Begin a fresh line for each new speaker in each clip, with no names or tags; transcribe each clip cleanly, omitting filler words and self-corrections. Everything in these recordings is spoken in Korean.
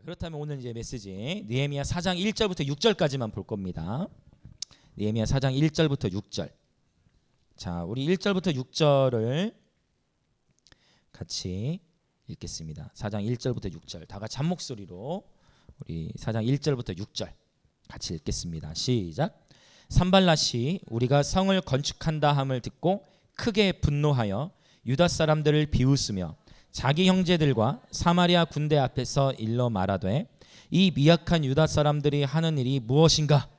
그렇다면 오늘 이제 메시지 느헤미야 4장 1절부터 6절까지만 볼 겁니다. 느헤미야 4장 1절부터 6절. 자, 우리 1절부터 6절을 같이 읽겠습니다. 4장 1절부터 6절 다 같이 한 목소리로 우리 4장 1절부터 6절 같이 읽겠습니다. 시작. 산발랏이 우리가 성을 건축한다 함을 듣고 크게 분노하여 유다 사람들을 비웃으며 자기 형제들과 사마리아 군대 앞에서 일러 말하되 이 미약한 유다 사람들이 하는 일이 무엇인가?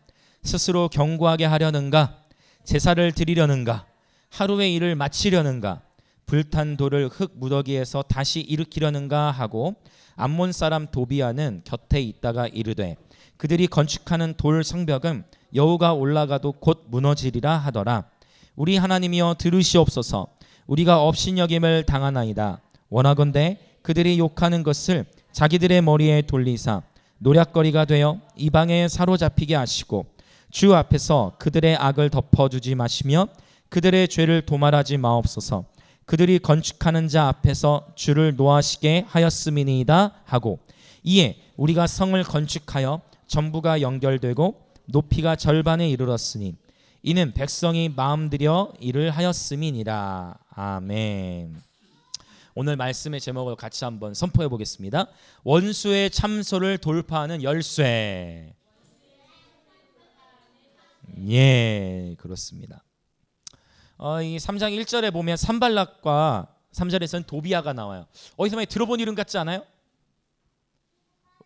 스스로 견고하게 하려는가? 제사를 드리려는가? 하루의 일을 마치려는가? 불탄 돌을 흙 무더기에서 다시 일으키려는가 하고 암몬 사람 도비아는 곁에 있다가 이르되 그들이 건축하는 돌 성벽은 여호가 올라가도 곧 무너지리라 하더라. 우리 하나님이여 들으시옵소서. 우리가 업신여김을 당하나이다. 원하건대 그들이 욕하는 것을 자기들의 머리에 돌리사 노략거리가 되어 이방에 사로잡히게 하시고 주 앞에서 그들의 악을 덮어주지 마시며 그들의 죄를 도말하지 마옵소서. 그들이 건축하는 자 앞에서 주를 노하시게 하였음이니이다 하고 이에 우리가 성을 건축하여 전부가 연결되고 높이가 절반에 이르렀으니 이는 백성이 마음들여 일을 하였음이니라. 아멘. 오늘 말씀의 제목을 같이 한번 선포해 보겠습니다. 원수의 참소를 돌파하는 열쇠. 예, 그렇습니다. 이 3장 1절에 보면 산발락과 3절에서는 도비아가 나와요. 어디서 많이 들어본 이름 같지 않아요?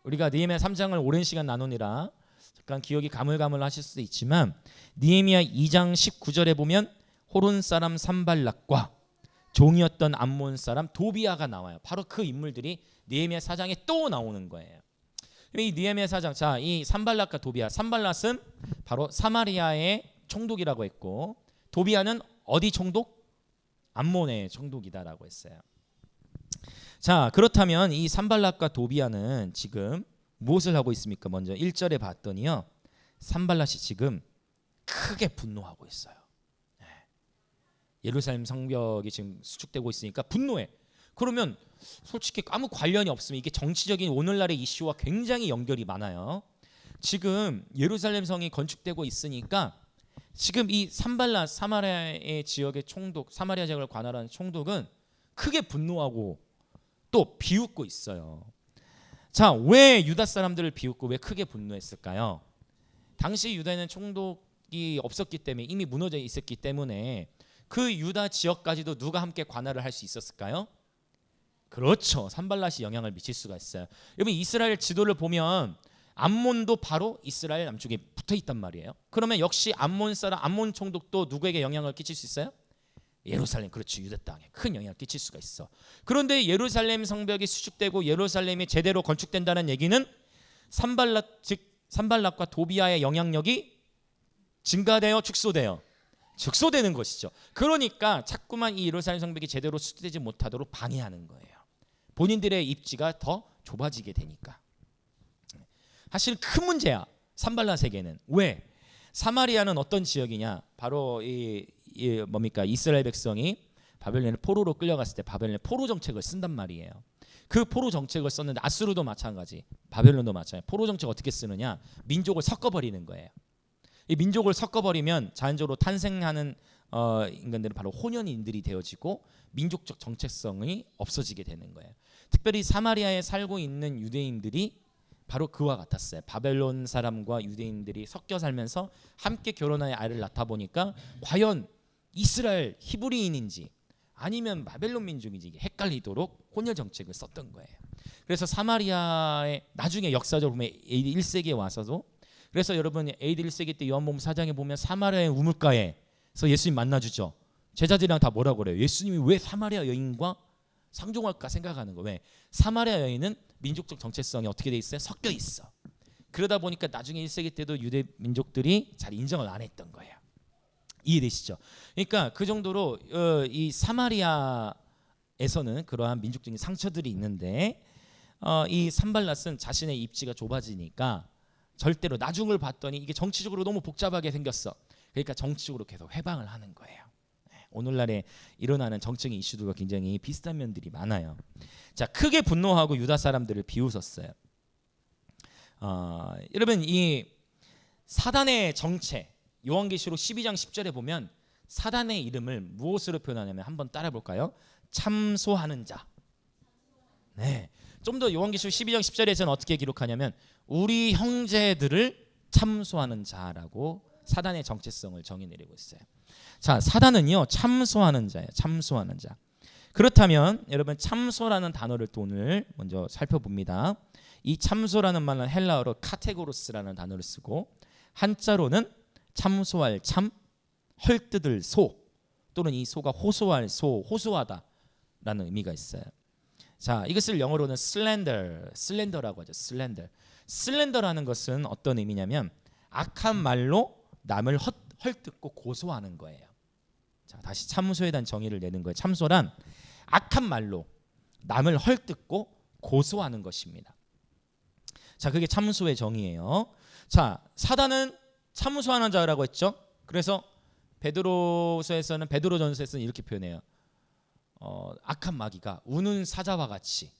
우리가 느헤미야 3장을 오랜 시간 나누니라 잠깐 기억이 가물가물하실 수도 있지만 느헤미야 2장 19절에 보면 호론 사람 산발락과 종이었던 암몬 사람 도비아가 나와요. 바로 그 인물들이 느헤미야 4장에 또 나오는 거예요. 이 느헤미야 4장, 자, 이 산발락과 도비아, 산발락은 바로 사마리아의 총독이라고 했고 도비아는 어디 총독? 암몬의 총독이다라고 했어요. 자, 그렇다면 이 산발락과 도비아는 지금 무엇을 하고 있습니까? 먼저 1절에 봤더니요, 산발락이 지금 크게 분노하고 있어요. 예루살렘 성벽이 지금 수축되고 있으니까 분노해. 그러면 솔직히 아무 관련이 없으면 이게 정치적인 오늘날의 이슈와 굉장히 연결이 많아요. 지금 예루살렘 성이 건축되고 있으니까 지금 이 산발랏 사마리아의 지역의 총독, 사마리아 지역을 관할하는 총독은 크게 분노하고 또 비웃고 있어요. 자, 왜 유다 사람들을 비웃고 왜 크게 분노했을까요? 당시 유다에는 총독이 없었기 때문에 이미 무너져 있었기 때문에 그 유다 지역까지도 누가 함께 관할을 할 수 있었을까요? 그렇죠. 산발랏이 영향을 미칠 수가 있어요. 여러분 이스라엘 지도를 보면 암몬도 바로 이스라엘 남쪽에 붙어 있단 말이에요. 그러면 역시 암몬 사람, 암몬 총독도 누구에게 영향을 끼칠 수 있어요? 예루살렘, 그렇죠. 유다 땅에 큰 영향을 끼칠 수가 있어. 그런데 예루살렘 성벽이 수축되고 예루살렘이 제대로 건축된다는 얘기는 산발랏, 즉 산발락과 도비아의 영향력이 증가되어 축소되어 즉소되는 것이죠. 그러니까 자꾸만 이 예루살렘 성벽이 제대로 수축되지 못하도록 방해하는 거예요. 본인들의 입지가 더 좁아지게 되니까. 사실 큰 문제야. 산발랏에게는. 왜? 사마리아는 어떤 지역이냐? 바로 뭡니까? 이스라엘 백성이 바벨론에 포로로 끌려갔을 때 바벨론에 포로 정책을 쓴단 말이에요. 그 포로 정책을 썼는데 아수르도 마찬가지, 바벨론도 마찬가지. 포로 정책 어떻게 쓰느냐? 민족을 섞어버리는 거예요. 이 민족을 섞어버리면 자연적으로 탄생하는 인간들은 바로 혼연인들이 되어지고 민족적 정체성이 없어지게 되는 거예요. 특별히 사마리아에 살고 있는 유대인들이 바로 그와 같았어요. 바벨론 사람과 유대인들이 섞여 살면서 함께 결혼하여 아이를 낳다 보니까 과연 이스라엘 히브리인인지 아니면 바벨론 민족인지 헷갈리도록 혼혈 정책을 썼던 거예요. 그래서 사마리아의 나중에 역사적으로 보면 AD 1세기에 와서도, 그래서 여러분 AD 1세기 때 요한복음 4장에 보면 사마리아의 우물가에서 예수님 만나주죠. 제자들이랑 다 뭐라고 그래요? 예수님이 왜 사마리아 여인과 상종할까 생각하는 거예요. 왜? 사마리아 여인은 민족적 정체성이 어떻게 돼 있어요? 섞여 있어. 그러다 보니까 나중에 1세기 때도 유대 민족들이 잘 인정을 안 했던 거예요. 이해되시죠? 그러니까 그 정도로 이 사마리아에서는 그러한 민족적인 상처들이 있는데 이 산발랏은 자신의 입지가 좁아지니까 절대로 나중을 봤더니 이게 정치적으로 너무 복잡하게 생겼어. 그러니까 정치적으로 계속 회방을 하는 거예요. 오늘날에 일어나는 정치적인 이슈들과 굉장히 비슷한 면들이 많아요. 자, 크게 분노하고 유다 사람들을 비웃었어요. 여러분 이 사단의 정체 요한계시록 12장 10절에 보면 사단의 이름을 무엇으로 표현하냐면 한번 따라 볼까요? 참소하는 자. 네. 좀 더 요한계시록 12장 10절에서는 어떻게 기록하냐면 우리 형제들을 참소하는 자라고 사단의 정체성을 정의 내리고 있어요. 자, 사단은요 참소하는 자예요. 참소하는 자. 그렇다면 여러분 참소라는 단어를 또 오늘 먼저 살펴봅니다. 이 참소라는 말은 헬라어로 카테고로스라는 단어를 쓰고 한자로는 참소할 참, 헐뜯을 소 또는 이 소가 호소할 소, 호소하다라는 의미가 있어요. 자, 이것을 영어로는 슬렌더라고 하죠. 슬렌더라는 것은 어떤 의미냐면 악한 말로 남을 헐뜯고 고소하는 거예요. 자, 다시 참소에 대한 정의를 내는 거예요. 참소란 악한 말로 남을 헐뜯고 고소하는 것입니다. 자, 그게 참소의 정의예요. 자, 사단은 참소하는 자라고 했죠. 그래서 베드로전서에서는 이렇게 표현해요. 악한 마귀가 우는 사자와 같이,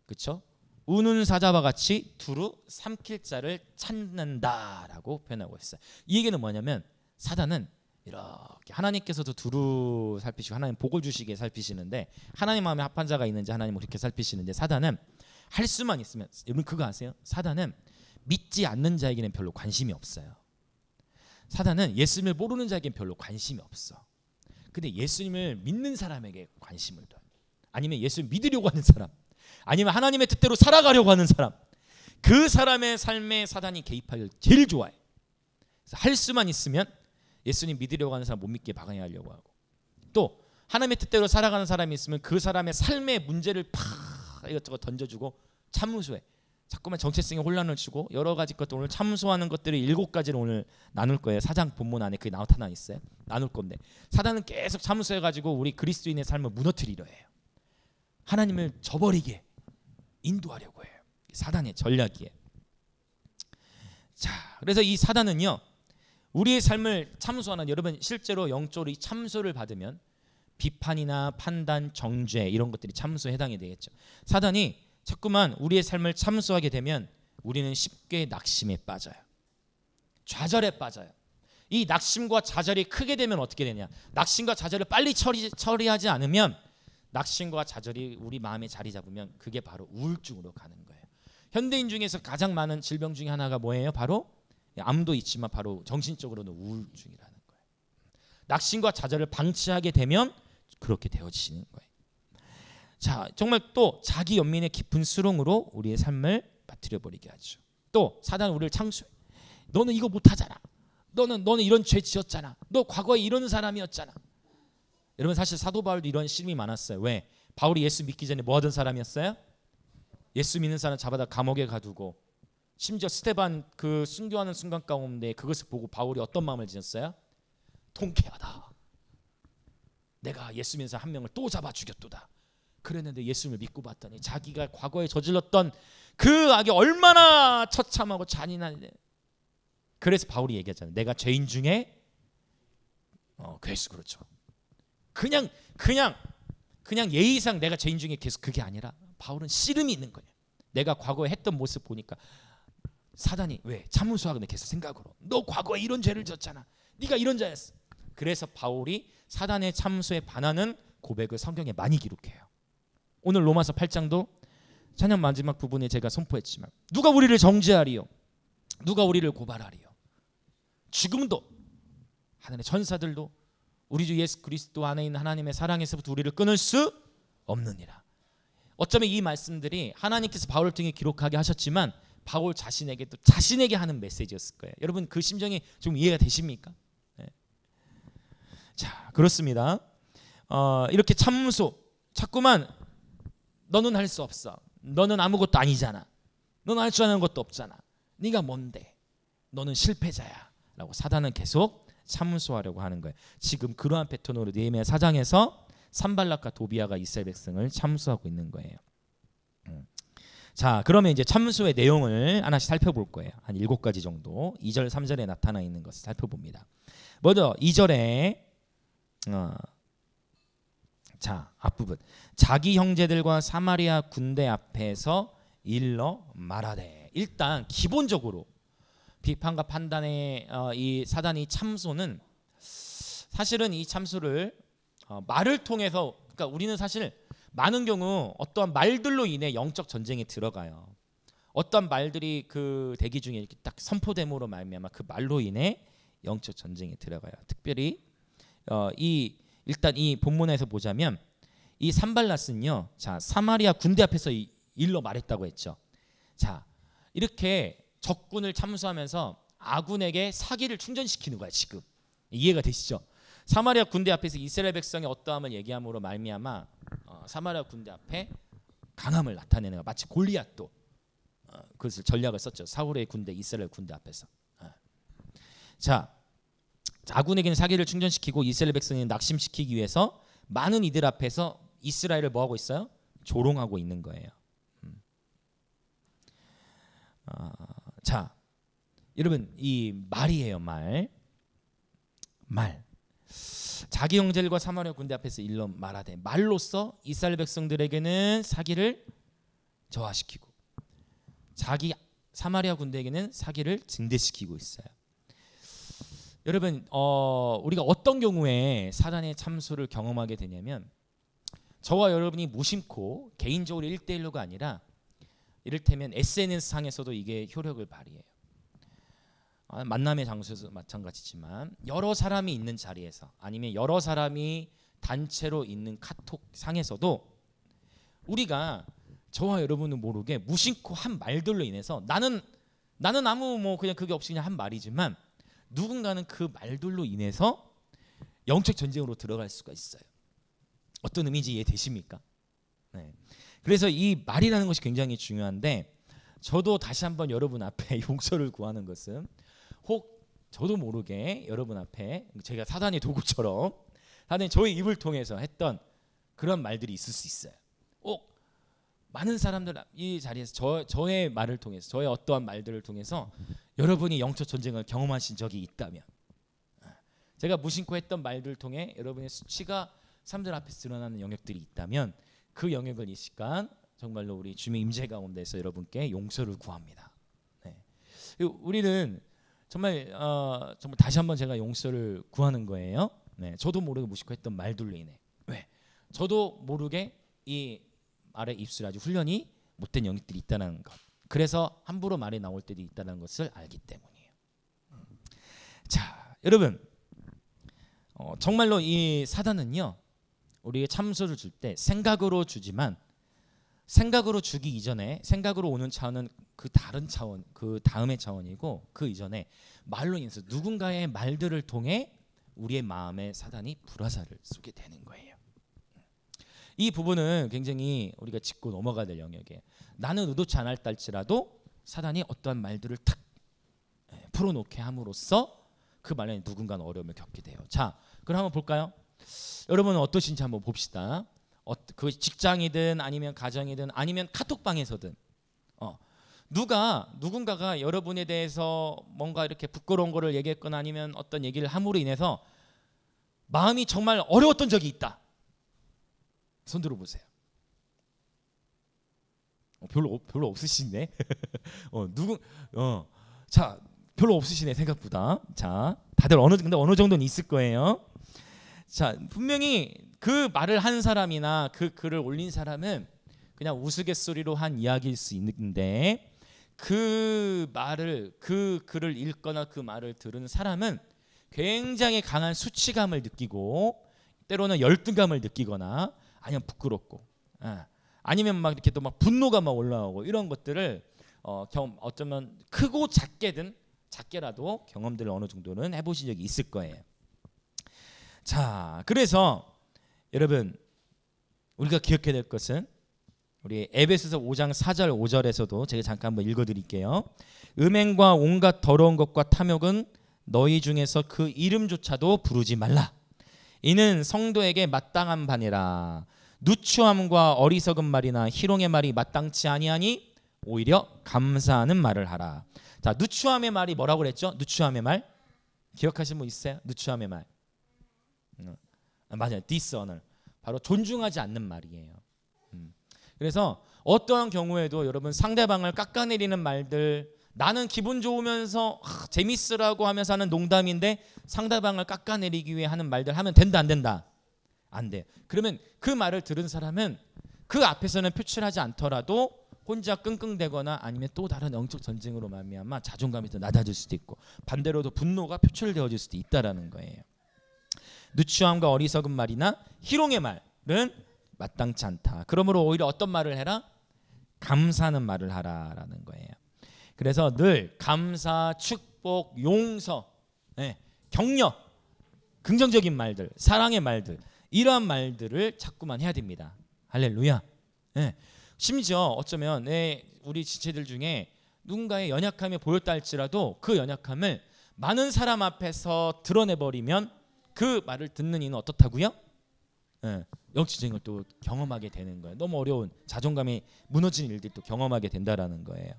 그렇죠? 우는 사자와 같이 두루 삼킬 자를 찾는다라고 표현하고 있어요. 이 얘기는 뭐냐면 사단은 이렇게 하나님께서도 두루 살피시고 하나님 복을 주시기에 살피시는데 하나님 마음에 합한 자가 있는지 하나님은 그렇게 살피시는데 사단은 할 수만 있으면, 여러분 그거 아세요? 사단은 믿지 않는 자에게는 별로 관심이 없어요. 사단은 예수님을 모르는 자에게는 별로 관심이 없어. 근데 예수님을 믿는 사람에게 관심을 둬요. 아니면 예수를 믿으려고 하는 사람, 아니면 하나님의 뜻대로 살아가려고 하는 사람, 그 사람의 삶에 사단이 개입하기를 제일 좋아해. 그래서 할 수만 있으면 예수님 믿으려고 하는 사람 못 믿게 방해하려고 하고, 또 하나님의 뜻대로 살아가는 사람이 있으면 그 사람의 삶의 문제를 팍 이것저것 던져주고 참소해. 자꾸만 정체성에 혼란을 주고 여러 가지 것들, 오늘 참소하는 것들이 7가지를 오늘 나눌 거예요. 4장 본문 안에 그게 나타나 있어요. 나눌 건데 사단은 계속 참소해가지고 우리 그리스도인의 삶을 무너뜨리려 해요. 하나님을 저버리게 인도하려고 해요. 사단의 전략이에요. 자, 그래서 이 사단은요 우리의 삶을 참소하는, 여러분 실제로 영적으로 이 참소를 받으면 비판이나 판단, 정죄 이런 것들이 참소에 해당이 되겠죠. 사단이 자꾸만 우리의 삶을 참소하게 되면 우리는 쉽게 낙심에 빠져요. 좌절에 빠져요. 이 낙심과 좌절이 크게 되면 어떻게 되냐? 낙심과 좌절을 빨리 처리하지 않으면 낙심과 좌절이 우리 마음에 자리 잡으면 그게 바로 우울증으로 가는 거예요. 현대인 중에서 가장 많은 질병 중에 하나가 뭐예요? 바로 암도 있지만 바로 정신적으로는 우울증이라는 거예요. 낙심과 좌절을 방치하게 되면 그렇게 되어지는 거예요. 자, 정말 또 자기 연민의 깊은 수렁으로 우리의 삶을 빠뜨려 버리게 하죠. 또 사단은 우리를 창수해. 너는 이거 못하잖아. 너는 이런 죄 지었잖아. 너 과거에 이런 사람이었잖아. 여러분 사실 사도 바울도 이런 시름이 많았어요. 왜? 바울이 예수 믿기 전에 뭐 하던 사람이었어요? 예수 믿는 사람 잡아다 감옥에 가두고, 심지어 스데반 그 순교하는 순간 가운데 그것을 보고 바울이 어떤 마음을 지녔어요? 통쾌하다. 내가 예수 믿는 사람 한 명을 또 잡아 죽였도다. 그랬는데 예수님을 믿고 봤더니 자기가 과거에 저질렀던 그 악이 얼마나 처참하고 잔인한데, 그래서 바울이 얘기하잖아요. 내가 죄인 중에 괴수, 그렇죠. 그냥 예의상 내가 죄인 중에 계속, 그게 아니라 바울은 씨름이 있는 거예요. 내가 과거에 했던 모습 보니까 사단이 왜 참소하거든 계속 생각으로, 너 과거에 이런 죄를 졌잖아. 네가 이런 자였어. 그래서 바울이 사단의 참소에 반하는 고백을 성경에 많이 기록해요. 오늘 로마서 8장도 찬양 마지막 부분에 제가 선포했지만 누가 우리를 정죄하리요? 누가 우리를 고발하리요? 지금도 하늘의 천사들도 우리 주 예수 그리스도 안에 있는 하나님의 사랑에서부터 우리를 끊을 수 없느니라. 어쩌면 이 말씀들이 하나님께서 바울을 통해 기록하게 하셨지만 바울 자신에게 또 자신에게 하는 메시지였을 거예요. 여러분 그 심정이 좀 이해가 되십니까? 네. 자, 그렇습니다. 이렇게 참소, 자꾸만 너는 할 수 없어. 너는 아무것도 아니잖아. 너는 할 줄 아는 것도 없잖아. 네가 뭔데? 너는 실패자야. 라고 사단은 계속 참소하려고 하는 거예요. 지금 그러한 패턴으로 느헤미야 4장에서 산발락과 도비아가 이스라엘 백성을 참소하고 있는 거예요. 자, 그러면 이제 참소의 내용을 하나씩 살펴볼 거예요. 한 7가지 정도 2절 3절에 나타나 있는 것을 살펴봅니다. 먼저 2절에 자, 앞부분 자기 형제들과 사마리아 군대 앞에서 일러 말하되, 일단 기본적으로 비판과 판단의 이 사단이 참소는 사실은 이 참소를 말을 통해서, 그러니까 우리는 사실 많은 경우 어떠한 말들로 인해 영적 전쟁에 들어가요. 어떤 말들이 그 대기 중에 이렇게 딱 선포됨으로 말미암아 그 말로 인해 영적 전쟁에 들어가요. 특별히 일단 이 본문에서 보자면 이 산발랏은요, 자 사마리아 군대 앞에서 일러 말했다고 했죠. 자 이렇게 적군을 참수하면서 아군에게 사기를 충전시키는 거야. 지금 이해가 되시죠? 사마리아 군대 앞에서 이스라엘 백성의 어떠함을 얘기함으로 말미암아 사마리아 군대 앞에 강함을 나타내는 거야. 마치 골리앗도 그것을 전략을 썼죠. 사울의 군대, 이스라엘 군대 앞에서. 자 아군에게는 사기를 충전시키고 이스라엘 백성을 낙심시키기 위해서 많은 이들 앞에서 이스라엘을 뭐하고 있어요? 조롱하고 있는 거예요. 자 여러분 이 말이에요. 말 자기 형제들과 사마리아 군대 앞에서 일러 말하되 말로써 이스라엘 백성들에게는 사기를 저하시키고 자기 사마리아 군대에게는 사기를 증대시키고 있어요. 여러분 우리가 어떤 경우에 사단의 참소를 경험하게 되냐면 저와 여러분이 무심코 개인적으로 1대1로가 아니라 이를테면 SNS상에서도 이게 효력을 발휘해요. 만남의 장소에서 마찬가지지만 여러 사람이 있는 자리에서 아니면 여러 사람이 단체로 있는 카톡상에서도 우리가 저와 여러분은 모르게 무심코 한 말들로 인해서 나는 아무 뭐 그냥 그게 없이 그냥 한 말이지만 누군가는 그 말들로 인해서 영적 전쟁으로 들어갈 수가 있어요. 어떤 의미인지 이해되십니까? 네. 그래서 이 말이라는 것이 굉장히 중요한데 저도 다시 한번 여러분 앞에 용서를 구하는 것은 혹 저도 모르게 여러분 앞에 제가 사단의 도구처럼 사단이 저의 입을 통해서 했던 그런 말들이 있을 수 있어요. 많은 사람들 이 자리에서 저의 말을 통해서 저의 어떠한 말들을 통해서 여러분이 영적 전쟁을 경험하신 적이 있다면 제가 무심코 했던 말들을 통해 여러분의 수치가 사람들 앞에서 드러나는 영역들이 있다면 그 영역을 이 시간 정말로 우리 주님의 임재 가운데서 여러분께 용서를 구합니다. 네. 우리는 정말 다시 한번 제가 용서를 구하는 거예요. 네. 저도 모르게 무심코 했던 말들로 인해 왜? 저도 모르게 이 말에 입술하지 훈련이 못된 영역들이 있다는 것. 그래서 함부로 말이 나올 때도 있다는 것을 알기 때문이에요. 자, 여러분, 정말로 이 사단은요, 우리에게 참소를 줄 때 생각으로 주지만 생각으로 주기 이전에 생각으로 오는 차원은 그 다른 차원, 그 다음의 차원이고 그 이전에 말로 인해서 누군가의 말들을 통해 우리의 마음에 사단이 불화살을 쏘게 되는 거예요. 이 부분은 굉장히 우리가 짚고 넘어가야 될 영역이에요. 나는 의도치 않았다 할지라도 사단이 어떠한 말들을 탁 풀어놓게 함으로써 그 말에 누군가는 어려움을 겪게 돼요. 자, 그럼 한번 볼까요? 여러분은 어떠신지 한번 봅시다. 그 직장이든 아니면 가정이든 아니면 카톡방에서든 누군가가 여러분에 대해서 뭔가 이렇게 부끄러운 거를 얘기했거나 아니면 어떤 얘기를 함으로 인해서 마음이 정말 어려웠던 적이 있다. 손 들어보세요. 별로 없으시네. 자, 별로 없으시네 생각보다. 자, 다들 근데 어느 정도는 있을 거예요. 자, 분명히 그 말을 한 사람이나 그 글을 올린 사람은 그냥 우스갯소리로 한 이야기일 수 있는데 그 글을 읽거나 그 말을 들은 사람은 굉장히 강한 수치감을 느끼고 때로는 열등감을 느끼거나 아니면 부끄럽고 아니면 막 이렇게 또 막 분노가 막 올라오고 이런 것들을 어쩌면 크고 작게라도 경험들을 어느 정도는 해보신 적이 있을 거예요. 자, 그래서 여러분 우리가 기억해야 될 것은 우리 에베소서 5장 4절 5절에서도 제가 잠깐 한번 읽어드릴게요. 음행과 온갖 더러운 것과 탐욕은 너희 중에서 그 이름조차도 부르지 말라. 이는 성도에게 마땅한 바니라. 누추함과 어리석은 말이나 희롱의 말이 마땅치 아니하니 오히려 감사하는 말을 하라. 자, 누추함의 말이 뭐라고 그랬죠? 누추함의 말 기억하시는 분 있어요? 누추함의 말 맞아요. dishonor 바로 존중하지 않는 말이에요. 그래서 어떠한 경우에도 여러분 상대방을 깎아내리는 말들, 나는 기분 좋으면서 재밌으라고 하면서 하는 농담인데 상대방을 깎아내리기 위해 하는 말들 하면 된다 안 된다? 안 돼. 그러면 그 말을 들은 사람은 그 앞에서는 표출하지 않더라도 혼자 끙끙대거나 아니면 또 다른 영적 전쟁으로 말미암아 자존감이 더 낮아질 수도 있고 반대로도 분노가 표출되어질 수도 있다라는 거예요. 누추함과 어리석은 말이나 희롱의 말은 마땅치 않다. 그러므로 오히려 어떤 말을 해라? 감사하는 말을 하라라는 거예요. 그래서 늘 감사, 축복, 용서, 격려, 긍정적인 말들, 사랑의 말들, 이러한 말들을 자꾸만 해야 됩니다. 할렐루야. 심지어 어쩌면 우리 지체들 중에 누군가의 연약함이 보였다 할지라도 그 연약함을 많은 사람 앞에서 드러내버리면 그 말을 듣는 이는 어떻다고요? 영치쟁을 또 경험하게 되는 거예요. 너무 어려운 자존감이 무너지는 일들이 또 경험하게 된다라는 거예요.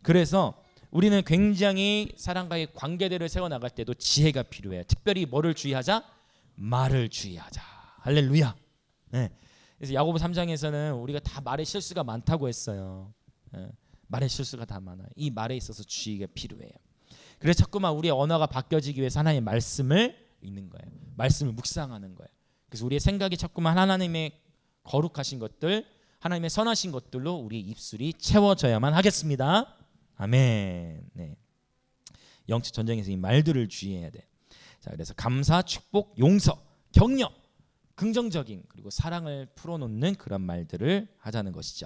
그래서 우리는 굉장히 사람과의 관계들을 세워나갈 때도 지혜가 필요해요. 특별히 뭐를 주의하자? 말을 주의하자. 할렐루야. 그래서 야고보 3장에서는 우리가 다 말에 실수가 많다고 했어요. 말에 실수가 다 많아요. 이 말에 있어서 주의가 필요해요. 그래서 자꾸만 우리의 언어가 바뀌어지기 위해서 하나님의 말씀을 읽는 거예요. 말씀을 묵상하는 거예요. 그래서 우리의 생각이 자꾸만 하나님의 거룩하신 것들, 하나님의 선하신 것들로 우리 입술이 채워져야만 하겠습니다. 아멘. 영적 전쟁에서 이 말들을 주의해야 돼. 자, 그래서 감사, 축복, 용서, 격려, 긍정적인 그리고 사랑을 풀어놓는 그런 말들을 하자는 것이죠.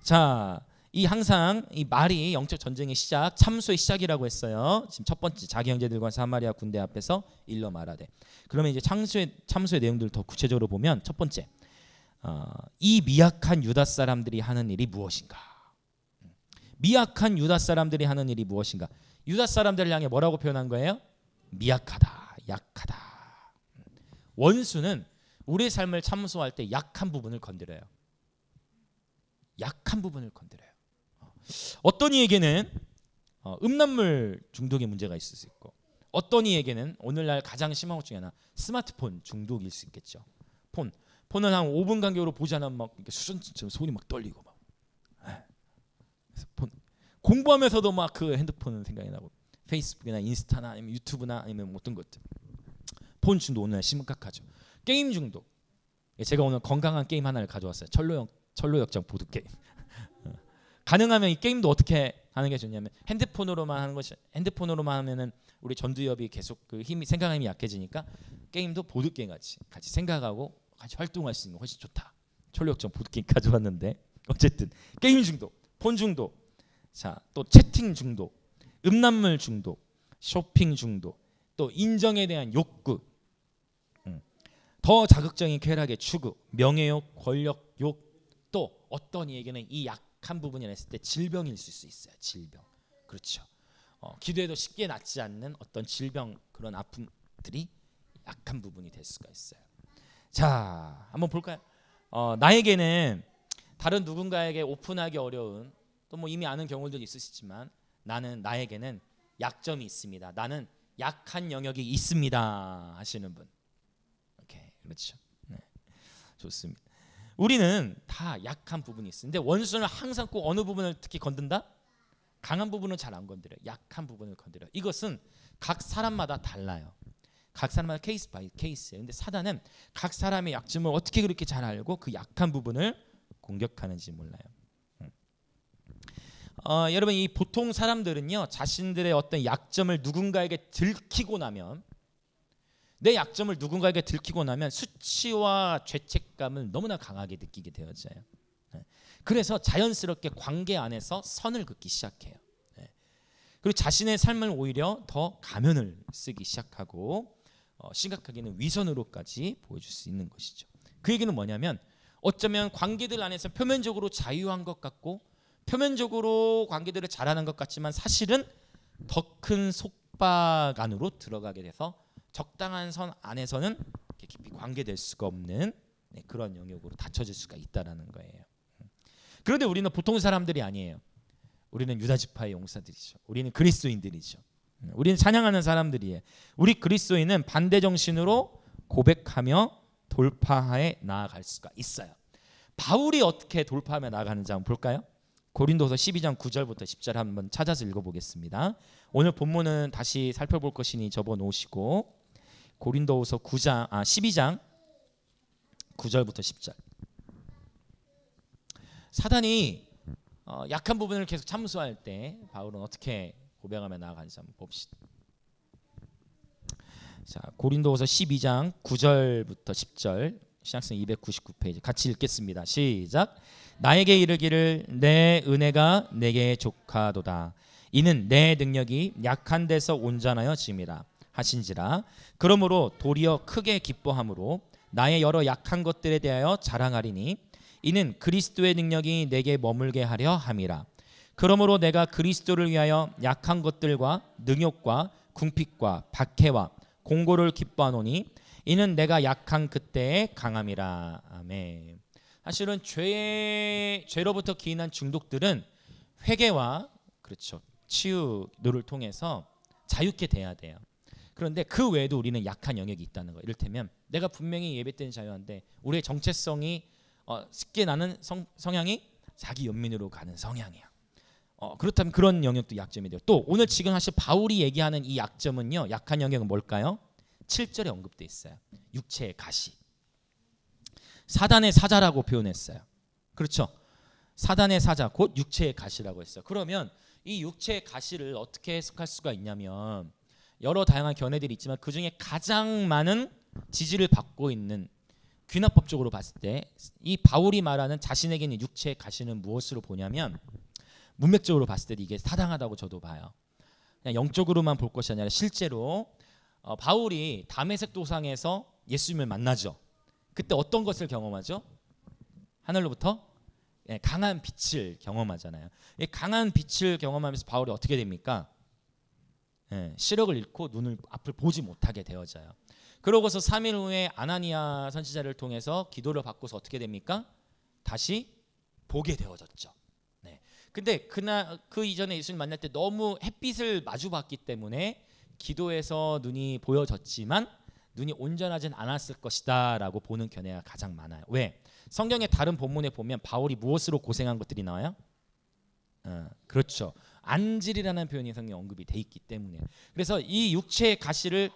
자, 항상 이 말이 영적 전쟁의 시작, 참소의 시작이라고 했어요. 지금 첫 번째 자기 형제들과 사마리아 군대 앞에서 일러 말하되. 그러면 이제 참소의 내용들을 더 구체적으로 보면 첫 번째, 이 미약한 유다 사람들이 하는 일이 무엇인가? 미약한 유다 사람들이 하는 일이 무엇인가? 유다 사람들을 향해 뭐라고 표현한 거예요? 미약하다, 약하다. 원수는 우리의 삶을 참소할 때 약한 부분을 건드려요. 약한 부분을 건드려요. 어떤 이에게는 음란물 중독의 문제가 있을 수 있고, 어떤 이에게는 오늘날 가장 심한 것 중에 하나 스마트폰 중독일 수 있겠죠. 폰은 한 5분 간격으로 보지 않으면 막 수전처럼 손이 막 떨리고 막. 그래서 공부하면서도 막 그 핸드폰은 생각이 나고, 페이스북이나 인스타나 아니면 유튜브나 아니면 어떤 것들. 폰 중독 오늘날 심각하죠. 게임 중독. 제가 오늘 건강한 게임 하나를 가져왔어요. 철로역정 보드 게임. 가능하면 이 게임도 어떻게 하는 게 좋냐면 핸드폰으로만 하는 것이, 핸드폰으로만 하면은 우리 전두엽이 계속 그 힘이, 생각 힘이 약해지니까 게임도 보드 게임 같이 생각하고 같이 활동할 수 있는 거 훨씬 좋다. 철로역정 보드 게임 가져왔는데 어쨌든 게임 중독, 폰 중독, 자, 또 채팅 중독, 음란물 중독, 쇼핑 중독, 또 인정에 대한 욕구, 더 자극적인 쾌락의 추구, 명예욕, 권력욕, 또 어떤 이에게는 이 약한 부분이 있을 때 질병일 수 있어요. 질병. 그렇죠. 기도해도 쉽게 낫지 않는 어떤 질병, 그런 아픔들이 약한 부분이 될 수가 있어요. 자, 한번 볼까요? 나에게는 다른 누군가에게 오픈하기 어려운, 또 뭐 이미 아는 경우들도 있으시지만 나에게는 약점이 있습니다. 나는 약한 영역이 있습니다. 하시는 분. 오케이, 그렇죠. 좋습니다. 우리는 다 약한 부분이 있습니다. 근데 원수는 항상 꼭 어느 부분을 특히 건든다? 강한 부분은 잘 안 건드려요. 약한 부분을 건드려요. 이것은 각 사람마다 달라요. 각 사람마다 케이스 바이 케이스예요. 근데 사단은 각 사람의 약점을 어떻게 그렇게 잘 알고 그 약한 부분을 공격하는지 몰라요. 여러분, 이 보통 사람들은요, 자신들의 어떤 약점을 누군가에게 들키고 나면, 내 약점을 누군가에게 들키고 나면 수치와 죄책감을 너무나 강하게 느끼게 되어져요. 그래서 자연스럽게 관계 안에서 선을 긋기 시작해요. 그리고 자신의 삶을 오히려 더 가면을 쓰기 시작하고, 심각하게는 위선으로까지 보여줄 수 있는 것이죠. 그 얘기는 뭐냐면, 어쩌면 관계들 안에서 표면적으로 자유한 것 같고 표면적으로 관계들을 잘하는 것 같지만 사실은 더 큰 속박 안으로 들어가게 돼서 적당한 선 안에서는 깊이 관계될 수가 없는 그런 영역으로 닫혀질 수가 있다는 거예요. 그런데 우리는 보통 사람들이 아니에요. 우리는 유다지파의 용사들이죠. 우리는 그리스도인들이죠. 우리는 찬양하는 사람들이에요. 우리 그리스도인은 반대 정신으로 고백하며 돌파해 나아갈 수가 있어요. 바울이 어떻게 돌파하며 나가는지 한번 볼까요? 고린도서 12장 9절부터 10절 한번 찾아서 읽어보겠습니다. 오늘 본문은 다시 살펴볼 것이니 접어놓으시고 고린도서 12장 9절부터 10절. 사단이 약한 부분을 계속 참수할 때 바울은 어떻게 고백하며 나아가는지 한번 봅시다. 자, 고린도서 12장 9절부터 10절, 신약성 299페이지 같이 읽겠습니다. 시작. 나에게 이르기를 내 은혜가 내게 족하도다. 이는 내 능력이 약한 데서 온전하여 짐이라 하신지라. 그러므로 도리어 크게 기뻐함으로 나의 여러 약한 것들에 대하여 자랑하리니 이는 그리스도의 능력이 내게 머물게 하려 함이라. 그러므로 내가 그리스도를 위하여 약한 것들과 능욕과 궁핍과 박해와 공고를 기뻐하노니 이는 내가 약한 그때의 강함이라. 아멘. 사실은 죄로부터 기인한 중독들은 회개와 그렇죠, 치유를 통해서 자유케 돼야 돼요. 그런데 그 외에도 우리는 약한 영역이 있다는 거예요. 이를테면 내가 분명히 예배 때는 자유한데 우리의 정체성이 쉽게 나는 성향이 자기 연민으로 가는 성향이야. 그렇다면 그런 영역도 약점이 돼요. 또 오늘 지금 사실 바울이 얘기하는 이 약점은요, 약한 영역은 뭘까요? 7절에 언급돼 있어요. 육체의 가시. 사단의 사자라고 표현했어요. 그렇죠? 사단의 사자 곧 육체의 가시라고 했어요. 그러면 이 육체의 가시를 어떻게 해석할 수가 있냐면 여러 다양한 견해들이 있지만 그중에 가장 많은 지지를 받고 있는 귀납법적으로 봤을 때 이 바울이 말하는 자신에게 있는 육체의 가시는 무엇으로 보냐면 문맥적으로 봤을 때 이게 타당하다고 저도 봐요. 그냥 영적으로만 볼 것이 아니라 실제로 바울이 다메섹 도상에서 예수님을 만나죠. 그때 어떤 것을 경험하죠? 하늘로부터 강한 빛을 경험하잖아요. 이 강한 빛을 경험하면서 바울이 어떻게 됩니까? 시력을 잃고 눈을 앞을 보지 못하게 되어져요. 그러고서 3일 후에 아나니아 선지자를 통해서 기도를 받고서 어떻게 됩니까? 다시 보게 되어졌죠. 근데 그 이전에 예수님 만날 때 너무 햇빛을 마주 봤기 때문에 기도에서 눈이 보여졌지만 눈이 온전하진 않았을 것이다 라고 보는 견해가 가장 많아요. 왜? 성경의 다른 본문에 보면 바울이 무엇으로 고생한 것들이 나와요? 그렇죠. 안질이라는 표현이 성경에 언급이 돼 있기 때문에. 그래서 이 육체의 가시를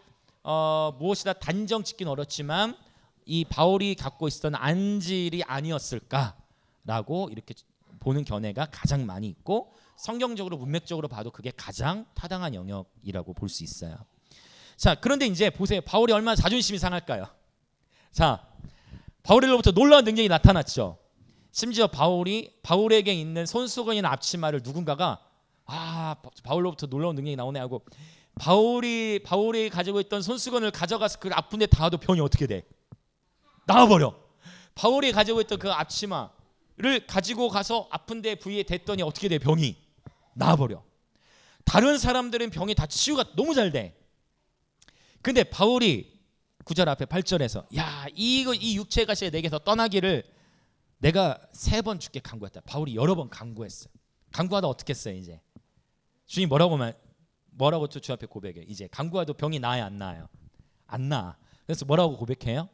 무엇이다 단정 짓긴 어렵지만 이 바울이 갖고 있었던 안질이 아니었을까라고 이렇게 보는 견해가 가장 많이 있고 성경적으로 문맥적으로 봐도 그게 가장 타당한 영역이라고 볼 수 있어요. 자, 그런데 이제 보세요. 바울이 얼마나 자존심이 상할까요? 자, 바울로부터 놀라운 능력이 나타났죠. 심지어 바울에게 있는 손수건이나 앞치마를 누군가가 바울로부터 놀라운 능력이 나오네 하고 바울이 가지고 있던 손수건을 가져가서 그 아픈데 닿아도 병이 어떻게 돼? 나와버려. 바울이 가지고 있던 그 앞치마를 가지고 가서 아픈데 부위에 댔더니 어떻게 돼? 병이 나와버려. 다른 사람들은 병이 다 치유가 너무 잘 돼. 근데 바울이 9절 앞에 8절에서 이 육체의 가시가 내게서 떠나기를 내가 3번 주께 간구했다. 바울이 여러 번 간구했어요. 간구하다 어떻게 했어요? 이제 주님 뭐라고 주 앞에 고백해요? 이제 간구하도 병이 나아요, 안 나아요? 안 나아. 그래서 뭐라고 고백해요?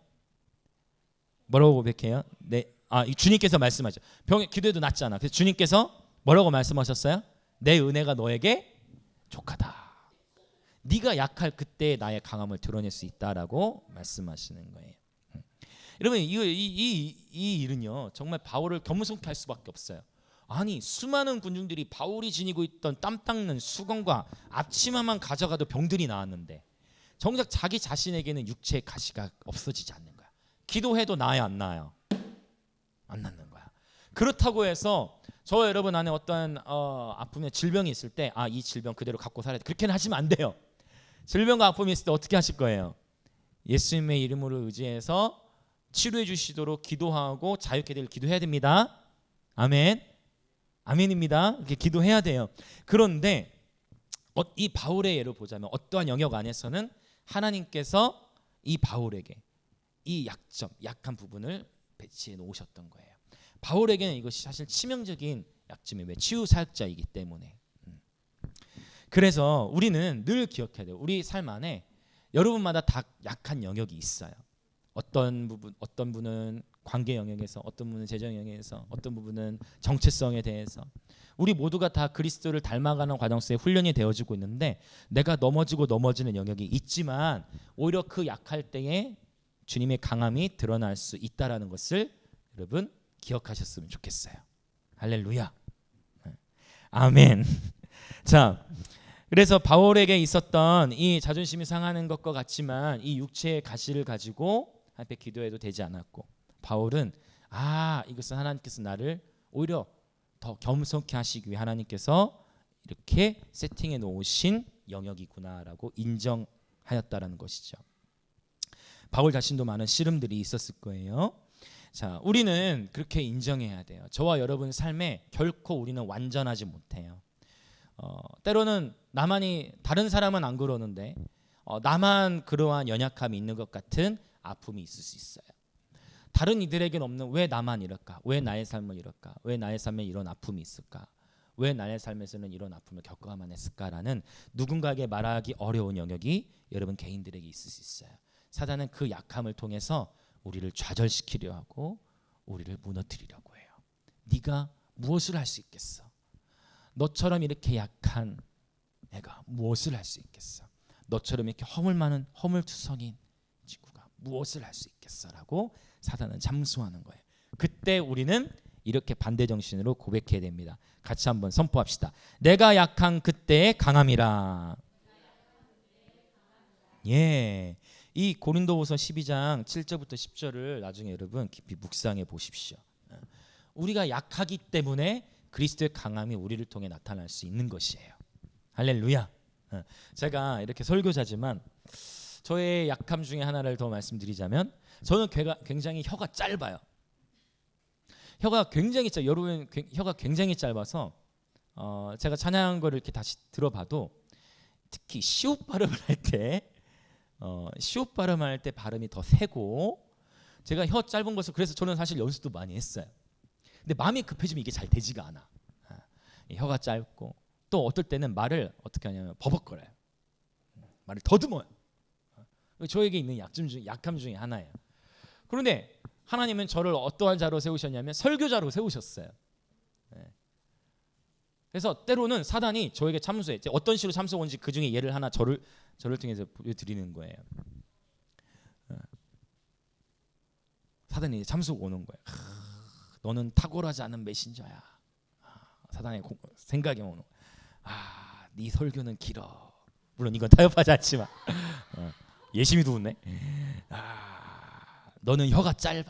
주님께서 말씀하죠. 병이 기도해도 낫잖아. 그래서 주님께서 뭐라고 말씀하셨어요? 내 은혜가 너에게 족하다. 네가 약할 그때 나의 강함을 드러낼 수 있다라고 말씀하시는 거예요. 여러분 이 일은요 정말 바울을 겸손케 할 수밖에 없어요. 아니 수많은 군중들이 바울이 지니고 있던 땀 닦는 수건과 앞치마만 가져가도 병들이 나았는데 정작 자기 자신에게는 육체의 가시가 없어지지 않는 거야. 기도해도 나아요, 안 나아요? 안 낫는 거야. 그렇다고 해서 저 여러분 안에 어떤 아픔의 질병이 있을 때 이 질병 그대로 갖고 살아야 돼. 그렇게는 하시면 안 돼요. 질병과 아픔이 있을 때 어떻게 하실 거예요? 예수님의 이름으로 의지해서 치료해 주시도록 기도하고 자유케 되길 기도해야 됩니다. 아멘. 아멘입니다. 이렇게 기도해야 돼요. 그런데 이 바울의 예를 보자면 어떠한 영역 안에서는 하나님께서 이 바울에게 이 약한 부분을 배치해 놓으셨던 거예요. 바울에게는 이것이 사실 치명적인 약점이 왜 치유 사역자이기 때문에. 그래서 우리는 늘 기억해야 돼요. 우리 삶 안에 여러분마다 다 약한 영역이 있어요. 어떤 분은 관계 영역에서, 어떤 부분은 재정 영역에서, 어떤 부분은 정체성에 대해서 우리 모두가 다 그리스도를 닮아가는 과정 속에 훈련이 되어지고 있는데 내가 넘어지고 넘어지는 영역이 있지만 오히려 그 약할 때에 주님의 강함이 드러날 수 있다라는 것을 여러분 기억하셨으면 좋겠어요. 할렐루야. 아멘. 자, 그래서 바울에게 있었던 이 자존심이 상하는 것과 같지만 이 육체의 가시를 가지고 하나님께 기도해도 되지 않았고, 바울은 이것은 하나님께서 나를 오히려 더 겸손케 하시기 위해 하나님께서 이렇게 세팅해 놓으신 영역이구나라고 인정하였다라는 것이죠. 바울 자신도 많은 씨름들이 있었을 거예요. 자, 우리는 그렇게 인정해야 돼요. 저와 여러분 삶에 결코 우리는 완전하지 못해요. 때로는 다른 사람은 안 그러는데 나만 그러한 연약함이 있는 것 같은 아픔이 있을 수 있어요. 다른 이들에게는 없는 왜 나만 이럴까? 왜 나의 삶은 이럴까? 왜 나의 삶에 이런 아픔이 있을까? 왜 나의 삶에서는 이런 아픔을 겪어야만 했을까라는 누군가에게 말하기 어려운 영역이 여러분 개인들에게 있을 수 있어요. 사단은 그 약함을 통해서 우리를 좌절시키려 하고 우리를 무너뜨리려고 해요. 네가 무엇을 할 수 있겠어? 너처럼 이렇게 약한 내가 무엇을 할 수 있겠어? 너처럼 이렇게 허물 많은 허물투성인 친구가 무엇을 할 수 있겠어라고 사단은 잠수하는 거예요. 그때 우리는 이렇게 반대 정신으로 고백해야 됩니다. 같이 한번 선포합시다. 내가 약한 그때의 강함이라. 예, 이 고린도후서 12장 7절부터 10절을 나중에 여러분 깊이 묵상해 보십시오. 우리가 약하기 때문에 그리스도의 강함이 우리를 통해 나타날 수 있는 것이에요. 할렐루야. 제가 이렇게 설교자지만 저의 약함 중에 하나를 더 말씀드리자면 저는 굉장히 혀가 짧아요. 혀가 굉장히 여러분 혀가 굉장히 짧아서 제가 찬양한 거를 이렇게 다시 들어봐도 특히 시옷 발음을 할 때 시옷 발음할 때 발음이 더 세고 제가 혀 짧은 것을 그래서 저는 사실 연습도 많이 했어요. 근데 마음이 급해지면 이게 잘 되지가 않아. 혀가 짧고 또 어떨 때는 말을 어떻게 하냐면 버벅거려요. 말을 더듬어요. 저에게 있는 약함 중에 하나예요. 그런데 하나님은 저를 어떠한 자로 세우셨냐면 설교자로 세우셨어요. 그래서 때로는 사단이 저에게 참수해. 어떤 식으로 참수온지 그 중에 예를 하나 저를 통해서 보여드리는 거예요. 사단이 참수가 오는 거예요. 너는 탁월하지 않은 메신저야. 사단의 생각이 오는 거예요. 네 설교는 길어. 물론 이건 타협하지 않지만 예심이도 웃네. 너는 혀가 짧아.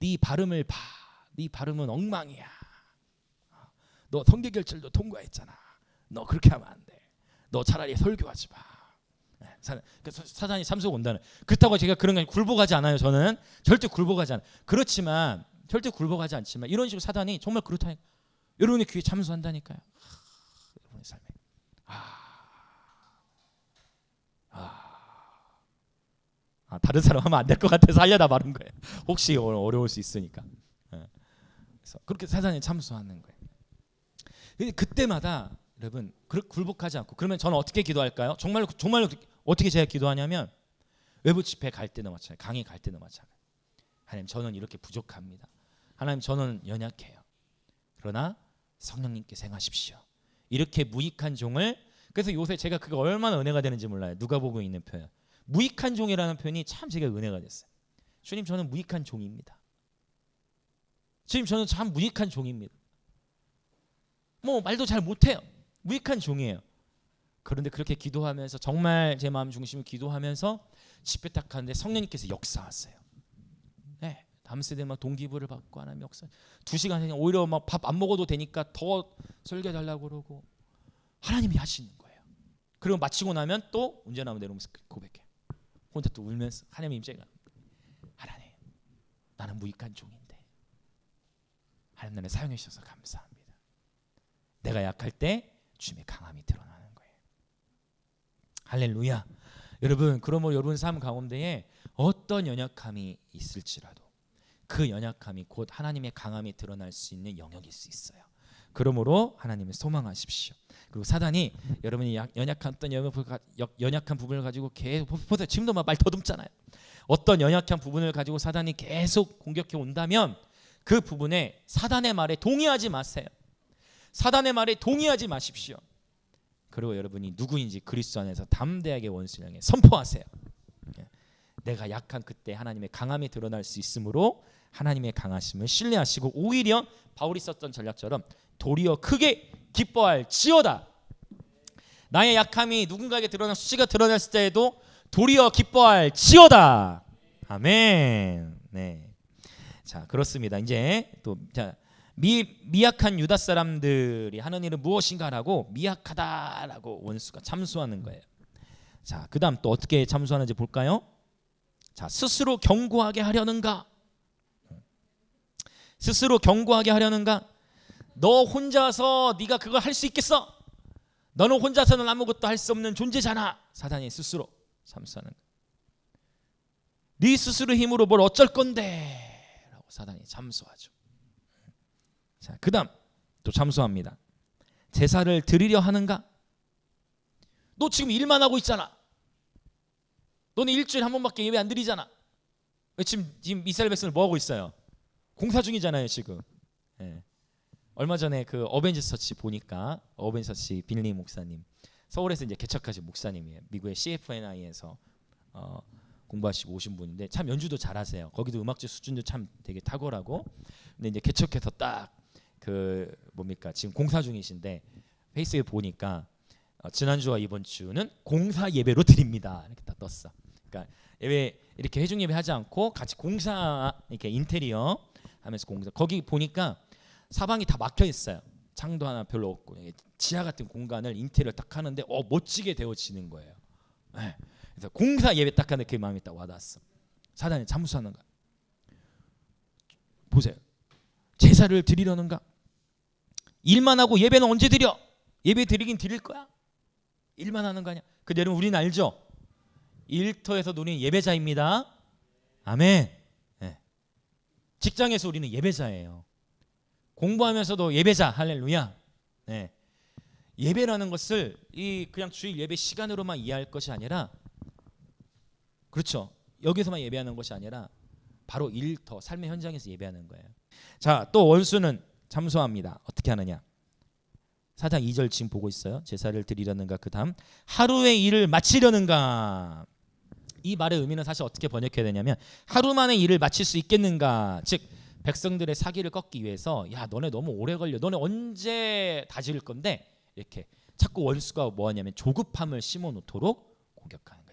네 발음을 봐. 네 발음은 엉망이야. 너 성계결절도 통과했잖아. 너 그렇게 하면 안 돼. 너 차라리 설교하지 마. 사단이 참석 온다는. 그렇다고 제가 그런 거 굴복하지 않아요. 저는 절대 굴복하지 않아요. 그렇지만 절대 굴복하지 않지만 이런 식으로 사단이 정말 그렇다니까. 여러분의 귀에 참수한다니까요. 여러분의 삶에 다른 사람 하면 안 될 것 같아서 하려다 말은 거예요. 혹시 어려울 수 있으니까. 그래서 그렇게 사단이 참수하는 거예요. 그때마다 여러분 굴복하지 않고 그러면 저는 어떻게 기도할까요? 정말로 어떻게 제가 기도하냐면 외부 집회 갈 때도 마찬가지, 강의 갈 때도 마찬가지. 하나님 저는 이렇게 부족합니다. 하나님 저는 연약해요. 그러나 성령님께서 행하십시오. 이렇게 무익한 종을 그래서 요새 제가 그게 얼마나 은혜가 되는지 몰라요. 누가복음에 있는 표현. 무익한 종이라는 표현이 참 제가 은혜가 됐어요. 주님 저는 무익한 종입니다. 주님 저는 참 무익한 종입니다. 뭐 말도 잘 못해요. 무익한 종이에요. 그런데 그렇게 기도하면서 정말 제 마음 중심을 기도하면서 집회 딱 하는데 성령님께서 역사하세요. 네, 밤새 되면 동기부를 받고 하나님 역사. 2시간 그냥 오히려 막 밥 안 먹어도 되니까 더 설교해달라고 그러고 하나님이 하시는 거예요. 그리고 마치고 나면 또 운전하면 내려오면서 고백해. 혼자 또 울면서 하나님 임재가 하나님 나는 무익한 종인데 하나님 나를 사용해 주셔서 감사합니다. 내가 약할 때 주님의 강함이 드러나는 거예요. 할렐루야. 여러분 그러므로 여러분 삶 가운데에 어떤 연약함이 있을지라도 그 연약함이 곧 하나님의 강함이 드러날 수 있는 영역일 수 있어요. 그러므로 하나님을 소망하십시오. 그리고 사단이 여러분이 연약한 어떤 연약한 부분을 가지고 계속 보세요. 지금도 막 말 더듬잖아요. 어떤 연약한 부분을 가지고 사단이 계속 공격해 온다면 그 부분에 사단의 말에 동의하지 마세요. 사단의 말에 동의하지 마십시오. 그리고 여러분이 누구인지 그리스도 안에서 담대하게 원수를 향해 선포하세요. 내가 약한 그때 하나님의 강함이 드러날 수 있으므로 하나님의 강하심을 신뢰하시고 오히려 바울이 썼던 전략처럼 도리어 크게 기뻐할지어다. 나의 약함이 누군가에게 드러나 수치가 드러났을 때에도 도리어 기뻐할지어다. 아멘. 네. 자, 그렇습니다. 이제 또 미약한 유다 사람들이 하는 일은 무엇인가라고 미약하다라고 원수가 참수하는 거예요. 자, 그다음 또 어떻게 참수하는지 볼까요? 자, 스스로 견고하게 하려는가? 스스로 견고하게 하려는가? 너 혼자서 네가 그걸 할 수 있겠어? 너는 혼자서는 아무것도 할 수 없는 존재잖아. 사단이 스스로 참수하는 거예요. 네 스스로 힘으로 뭘 어쩔 건데? 라고 사단이 참수하죠. 자, 그다음 또 참수합니다. 제사를 드리려 하는가? 너 지금 일만 하고 있잖아. 너는 일주일에 한 번밖에 예배 안 드리잖아. 지금 이스라엘 백성들 뭐 하고 있어요? 공사 중이잖아요 지금. 예. 얼마 전에 그 어벤져스 처치 보니까 어벤져스 처치 빌리 목사님, 서울에서 이제 개척하신 목사님이에요. 미국의 CFNI에서 공부하시고 오신 분인데 참 연주도 잘하세요. 거기도 음악적 수준도 참 되게 탁월하고. 근데 이제 개척해서 딱 그 뭡니까 지금 공사 중이신데 페이스북에 보니까 지난주와 이번 주는 공사 예배로 드립니다. 이렇게 딱 떴어. 그러니까 예배 이렇게 회중 예배 하지 않고 같이 공사 이렇게 인테리어 하면서 공사. 거기 보니까 사방이 다 막혀 있어요. 창도 하나 별로 없고 지하 같은 공간을 인테리어 딱 하는데 멋지게 되어지는 거예요. 네. 그래서 공사 예배 딱 하는데 그 마음이 딱 와닿았어. 사단이 참수하는 거야. 보세요. 제사를 드리려는가? 일만 하고 예배는 언제 드려? 예배 드리긴 드릴 거야? 일만 하는 거 아니야? 근데 여러분 우리는 알죠? 일터에서 우리는 예배자입니다. 아멘. 네. 직장에서 우리는 예배자예요. 공부하면서도 예배자. 할렐루야. 네. 예배라는 것을 그냥 주일 예배 시간으로만 이해할 것이 아니라, 그렇죠, 여기서만 예배하는 것이 아니라 바로 일터 삶의 현장에서 예배하는 거예요. 자, 또 원수는 참수합니다. 어떻게 하느냐? 4장 2절 지금 보고 있어요. 제사를 드리려는가? 그 다음 하루의 일을 마치려는가? 이 말의 의미는 사실 어떻게 번역해야 되냐면 하루 만에 일을 마칠 수 있겠는가? 즉 백성들의 사기를 꺾기 위해서 야 너네 너무 오래 걸려. 너네 언제 다 지을 건데? 이렇게 자꾸 원수가 뭐 하냐면 조급함을 심어 놓도록 공격하는 거예요.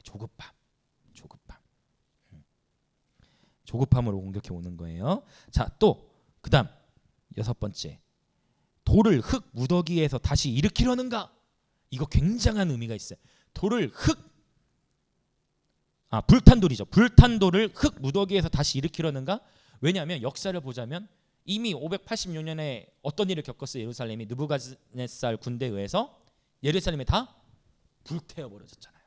조급함으로 공격해 오는 거예요. 자, 또 그다음 6번째. 돌을 흙 무더기에서 다시 일으키려는가? 이거 굉장한 의미가 있어요. 돌을 불탄 돌이죠. 불탄 돌을 흙 무더기에서 다시 일으키려는가? 왜냐하면 역사를 보자면 이미 586년에 어떤 일을 겪었어요. 예루살렘이 느부갓네살 군대에 의해서 예루살렘이 다 불태워 버려졌잖아요.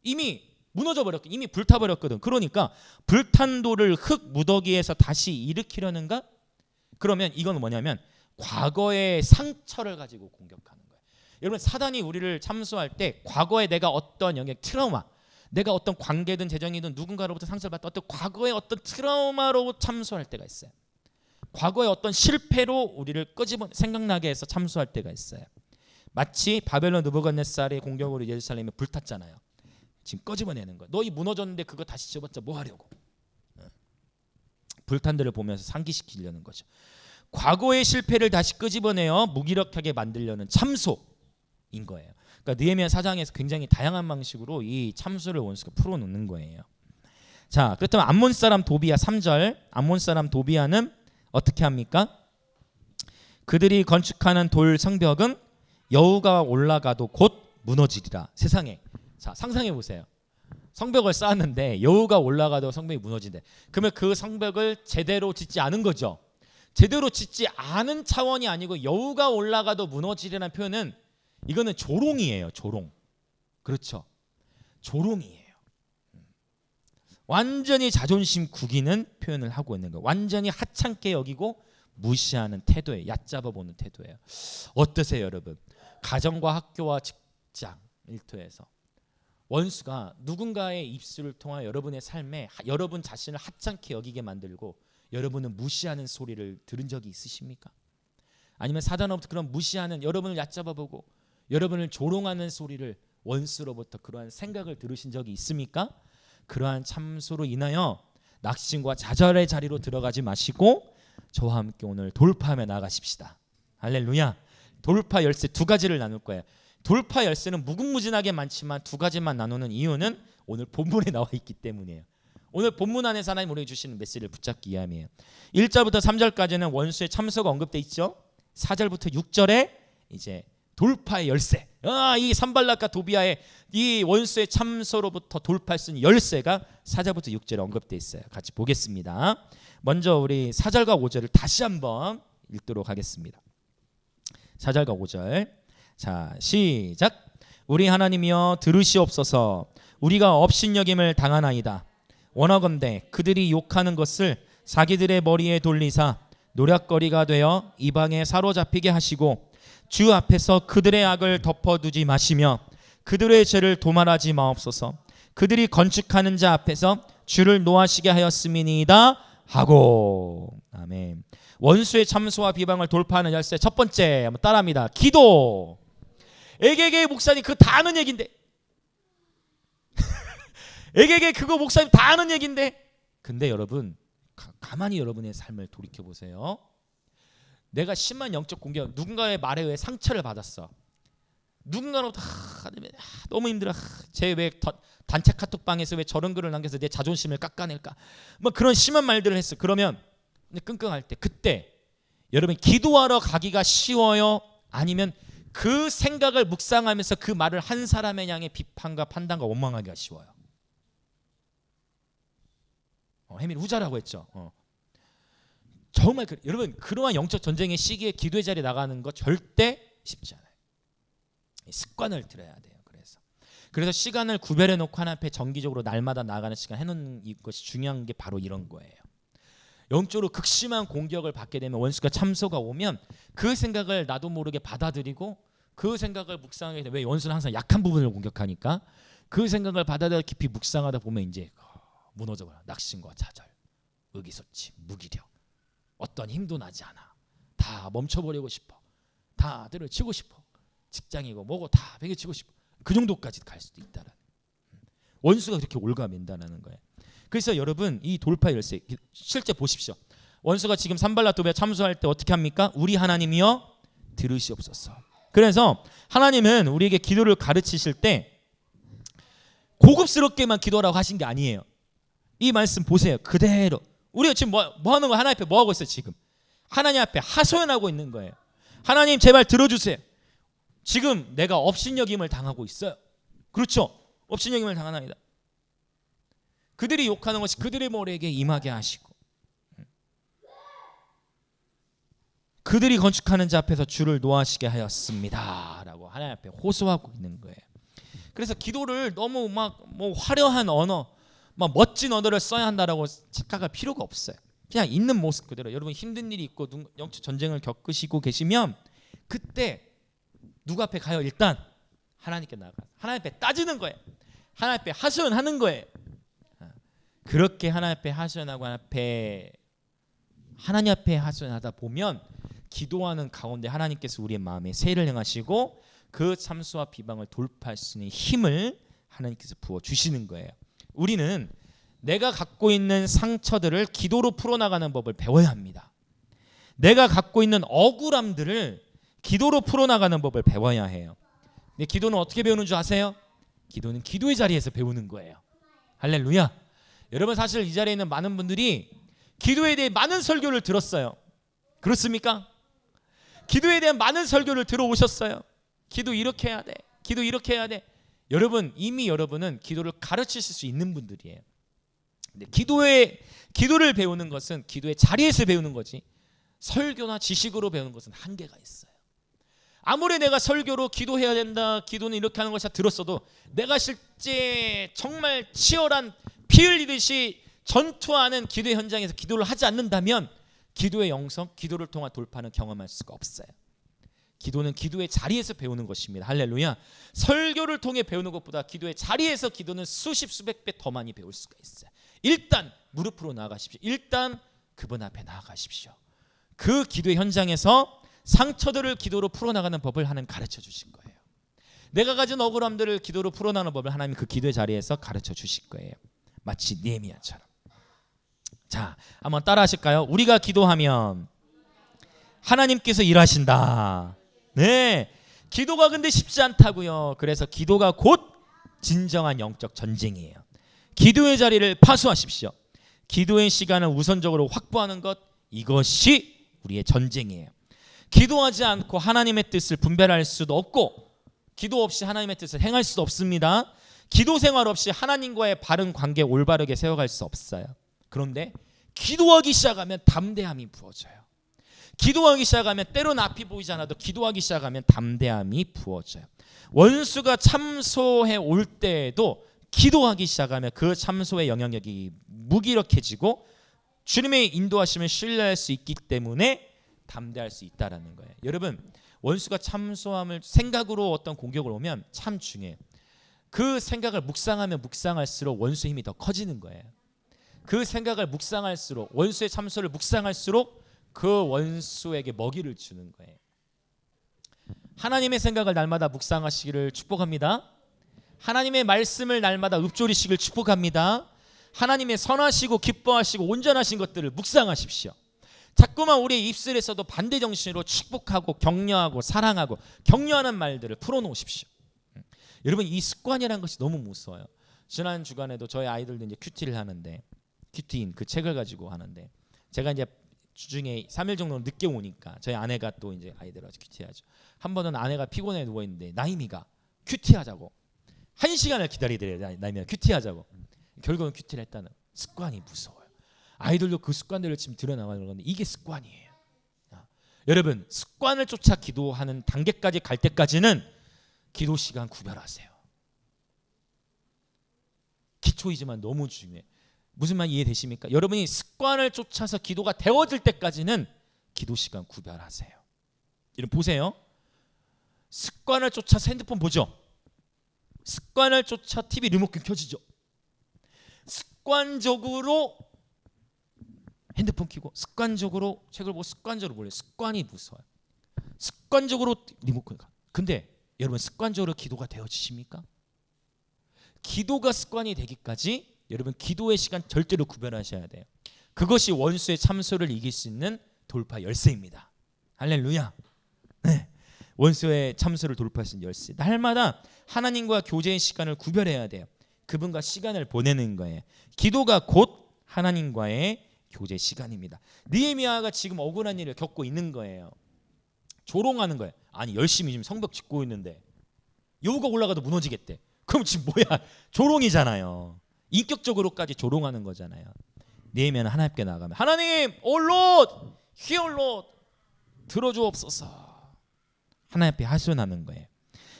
이미 무너져 버렸거든. 이미 불타 버렸거든. 그러니까 불탄 돌을 흙 무더기에서 다시 일으키려는가? 그러면 이건 뭐냐면 과거의 상처를 가지고 공격하는 거예요. 여러분 사단이 우리를 참수할 때 과거에 내가 어떤 영역 트라우마, 내가 어떤 관계든 재정이든 누군가로부터 상처를 받던 어떤 과거의 어떤 트라우마로 참수할 때가 있어요. 과거의 어떤 실패로 우리를 생각나게 해서 참수할 때가 있어요. 마치 바벨론 느부갓네살의 공격으로 예루살렘이 불탔잖아요. 지금 끄집어내는 거예요. 너희 무너졌는데 그거 다시 지어봤자 뭐 하려고? 불탄 데를 보면서 상기시키려는 거죠. 과거의 실패를 다시 끄집어내어 무기력하게 만들려는 참소인 거예요. 그러니까 느헤미야 4장에서 굉장히 다양한 방식으로 이 참소를 원수가 풀어놓는 거예요. 자, 그렇다면 암몬 사람 도비야 3절. 암몬 사람 도비야는 어떻게 합니까? 그들이 건축하는 돌 성벽은 여우가 올라가도 곧 무너지리라. 세상에. 자, 상상해 보세요. 성벽을 쌓았는데 여우가 올라가도 성벽이 무너진대. 그러면 그 성벽을 제대로 짓지 않은 거죠. 제대로 짓지 않은 차원이 아니고 여우가 올라가도 무너지리라는 표현은 이거는 조롱이에요. 조롱. 그렇죠. 조롱이에요. 완전히 자존심 구기는 표현을 하고 있는 거예요. 완전히 하찮게 여기고 무시하는 태도예요. 얕잡아 보는 태도예요. 어떠세요, 여러분? 가정과 학교와 직장, 일터에서 원수가 누군가의 입술을 통하여 여러분의 삶에 여러분 자신을 하찮게 여기게 만들고 여러분은 무시하는 소리를 들은 적이 있으십니까? 아니면 사단으로부터 그런 무시하는, 여러분을 얕잡아 보고 여러분을 조롱하는 소리를 원수로부터 그러한 생각을 들으신 적이 있습니까? 그러한 참소로 인하여 낙심과 좌절의 자리로 들어가지 마시고 저와 함께 오늘 돌파하며 나가십시다. 할렐루야. 돌파 열쇠 두 가지를 나눌 거예요. 돌파 열쇠는 무궁무진하게 많지만 두 가지만 나누는 이유는 오늘 본문에 나와 있기 때문이에요. 오늘 본문 안에서 하나님 우리에게 주시는 메시지를 붙잡기 위함이에요. 1절부터 3절까지는 원수의 참소가 언급돼 있죠. 4절부터 6절에 이제 돌파의 열쇠, 이 산발락과 도비아의 이 원수의 참소로부터 돌파할 수 있는 열쇠가 4절부터 6절에 언급돼 있어요. 같이 보겠습니다. 먼저 우리 4절과 5절을 다시 한번 읽도록 하겠습니다. 4절과 5절. 자, 시작. 우리 하나님이여 들으시옵소서. 우리가 업신여김을 당하나이다. 원하건대 그들이 욕하는 것을 자기들의 머리에 돌리사 노략거리가 되어 이방에 사로잡히게 하시고 주 앞에서 그들의 악을 덮어두지 마시며 그들의 죄를 도말하지 마옵소서. 그들이 건축하는 자 앞에서 주를 노하시게 하였음이니이다 하고. 아멘. 원수의 참소와 비방을 돌파하는 열쇠 첫 번째 한번 따라합니다. 기도. 에게게 목사님 그거 다 아는 얘긴데 에게게 그거 목사님 다 아는 얘긴데. 근데 여러분 가만히 여러분의 삶을 돌이켜보세요. 내가 심한 영적 공격, 누군가의 말에 의해 상처를 받았어. 누군가로부터 너무 힘들어. 쟤 왜 단체 카톡방에서 왜 저런 글을 남겨서 내 자존심을 깎아낼까, 뭐 그런 심한 말들을 했어. 그러면 끙끙할 때, 그때 여러분 기도하러 가기가 쉬워요? 아니면 그 생각을 묵상하면서 그 말을 한 사람의 향해 비판과 판단과 원망하기가 쉬워요? 해밀 후자라고 했죠. 정말 여러분 그러한 영적 전쟁의 시기에 기도의 자리에 나가는 거 절대 쉽지 않아요. 습관을 들여야 돼요. 그래서 시간을 구별해 놓고 하나님 앞에 정기적으로 날마다 나가는 시간 해놓는 것이 중요한 게 바로 이런 거예요. 영적으로 극심한 공격을 받게 되면 원수가 참소가 오면 그 생각을 나도 모르게 받아들이고 그 생각을 묵상하게 되면, 왜 원수는 항상 약한 부분을 공격하니까 그 생각을 받아들여 깊이 묵상하다 보면 이제 무너져버려. 낙심과 좌절, 의기소침, 무기력, 어떤 힘도 나지 않아. 다 멈춰버리고 싶어. 다 때려치고 싶어. 직장이고 뭐고 다 베개치고 싶어. 그 정도까지 갈 수도 있다라는, 원수가 그렇게 올가맨다는 거예요. 그래서 여러분 이 돌파 열쇠 실제 보십시오. 원수가 지금 산발락 도비아 참소할 때 어떻게 합니까? 우리 하나님이여 들으시옵소서. 그래서 하나님은 우리에게 기도를 가르치실 때 고급스럽게만 기도하라고 하신 게 아니에요. 이 말씀 보세요. 그대로 우리가 지금 뭐 하는 거야? 하나님 앞에 뭐 하고 있어요? 지금 하나님 앞에 하소연하고 있는 거예요. 하나님 제발 들어주세요. 지금 내가 업신여김을 당하고 있어요. 그렇죠? 업신여김을 당하나이다. 그들이 욕하는 것이 그들의 머리에게 임하게 하시고 그들이 건축하는 자 앞에서 주를 노하시게 하였습니다 라고 하나님 앞에 호소하고 있는 거예요. 그래서 기도를 너무 막 뭐 화려한 언어, 막 멋진 언어를 써야 한다라고 착각할 필요가 없어요. 그냥 있는 모습 그대로. 여러분 힘든 일이 있고 영적 전쟁을 겪으시고 계시면 그때 누구 앞에 가요? 일단 하나님께 나가 하나님 앞에 따지는 거예요. 하나님 앞에 하소연하는 거예요. 그렇게 하나님 앞에 하소연하고 하나님 앞에 하소연하다 보면 기도하는 가운데 하나님께서 우리의 마음에 세를 행하시고 그 참소와 비방을 돌파할 수 있는 힘을 하나님께서 부어주시는 거예요. 우리는 내가 갖고 있는 상처들을 기도로 풀어나가는 법을 배워야 합니다. 내가 갖고 있는 억울함들을 기도로 풀어나가는 법을 배워야 해요. 근데 기도는 어떻게 배우는 줄 아세요? 기도는 기도의 자리에서 배우는 거예요. 할렐루야. 여러분 사실 이 자리에 있는 많은 분들이 기도에 대해 많은 설교를 들었어요. 그렇습니까? 기도에 대한 많은 설교를 들어오셨어요. 기도 이렇게 해야 돼. 기도 이렇게 해야 돼. 여러분 이미 여러분은 기도를 가르치실 수 있는 분들이에요. 근데 기도를 배우는 것은 기도의 자리에서 배우는 거지 설교나 지식으로 배우는 것은 한계가 있어요. 아무리 내가 설교로 기도해야 된다, 기도는 이렇게 하는 것을 들었어도 내가 실제 정말 치열한 피 흘리듯이 전투하는 기도의 현장에서 기도를 하지 않는다면 기도의 영성, 기도를 통한 돌파는 경험할 수가 없어요. 기도는 기도의 자리에서 배우는 것입니다. 할렐루야. 설교를 통해 배우는 것보다 기도의 자리에서 기도는 수십 수백 배 더 많이 배울 수가 있어요. 일단 무릎으로 나아가십시오. 일단 그분 앞에 나아가십시오. 그 기도의 현장에서 상처들을 기도로 풀어나가는 법을 하나님 가르쳐 주실 거예요. 내가 가진 억울함들을 기도로 풀어나가는 법을 하나님 그 기도의 자리에서 가르쳐 주실 거예요. 마치 느헤미야처럼. 자, 한번 따라 하실까요? 우리가 기도하면 하나님께서 일하신다. 네, 기도가 근데 쉽지 않다고요. 그래서 기도가 곧 진정한 영적 전쟁이에요. 기도의 자리를 파수하십시오. 기도의 시간을 우선적으로 확보하는 것, 이것이 우리의 전쟁이에요. 기도하지 않고 하나님의 뜻을 분별할 수도 없고, 기도 없이 하나님의 뜻을 행할 수도 없습니다. 기도 생활 없이 하나님과의 바른 관계 올바르게 세워갈 수 없어요. 그런데 기도하기 시작하면 담대함이 부어져요. 기도하기 시작하면 때로는 앞이 보이지 않아도 기도하기 시작하면 담대함이 부어져요. 원수가 참소해 올 때에도 기도하기 시작하면 그 참소의 영향력이 무기력해지고 주님의 인도하심을 신뢰할 수 있기 때문에 담대할 수 있다라는 거예요. 여러분, 원수가 참소함을 생각으로 어떤 공격을 오면 참 중요해요. 그 생각을 묵상하면 묵상할수록 원수의 힘이 더 커지는 거예요. 그 생각을 묵상할수록, 원수의 참소를 묵상할수록 그 원수에게 먹이를 주는 거예요. 하나님의 생각을 날마다 묵상하시기를 축복합니다. 하나님의 말씀을 날마다 읊조리시기를 축복합니다. 하나님의 선하시고 기뻐하시고 온전하신 것들을 묵상하십시오. 자꾸만 우리의 입술에서도 반대 정신으로 축복하고 격려하고 사랑하고 격려하는 말들을 풀어놓으십시오. 여러분, 이 습관이라는 것이 너무 무서워요. 지난 주간에도 저희 아이들도 이제 큐티를 하는데, 큐티인 그 책을 가지고 하는데, 제가 이제 주중에 3일 정도 늦게 오니까 저희 아내가 또 이제 아이들하고 큐티하죠. 한 번은 아내가 피곤해 누워 있는데 나이미가 큐티하자고 1시간을 기다리더래요. 나이미가 큐티하자고. 결국은 큐티를 했다는 습관이 무서워요. 아이들도 그 습관들을 지금 드러나가는 건데 이게 습관이에요. 여러분, 습관을 쫓아 기도하는 단계까지 갈 때까지는 기도 시간 구별하세요. 기초이지만 너무 중요해. 무슨 말 이해되십니까? 여러분이 습관을 쫓아서 기도가 되어질 때까지는 기도 시간 구별하세요. 여러분 보세요. 습관을 쫓아서 핸드폰 보죠. 습관을 쫓아 TV 리모컨 켜지죠. 습관적으로 핸드폰 켜고 습관적으로 책을 보고 습관적으로 볼래요. 습관이 무서워요. 습관적으로 리모컨 가. 근데 여러분, 습관적으로 기도가 되어지십니까? 기도가 습관이 되기까지 여러분 기도의 시간 절대로 구별하셔야 돼요. 그것이 원수의 참소를 이길 수 있는 돌파 열쇠입니다. 할렐루야. 네. 원수의 참소를 돌파할 수 있는 열쇠. 날마다 하나님과 교제의 시간을 구별해야 돼요. 그분과 시간을 보내는 거예요. 기도가 곧 하나님과의 교제 시간입니다. 느헤미야가 지금 억울한 일을 겪고 있는 거예요. 조롱하는 거예요. 아니, 열심히 지금 성벽 짓고 있는데 여우가 올라가도 무너지겠대. 그럼 지금 뭐야? 조롱이잖아요. 인격적으로까지 조롱하는 거잖아요. 느헤미야는 하나님께 나아가면 하나님, 올롯, 히올롯 들어주옵소서. 하나님 앞에 하소연하는 거예요.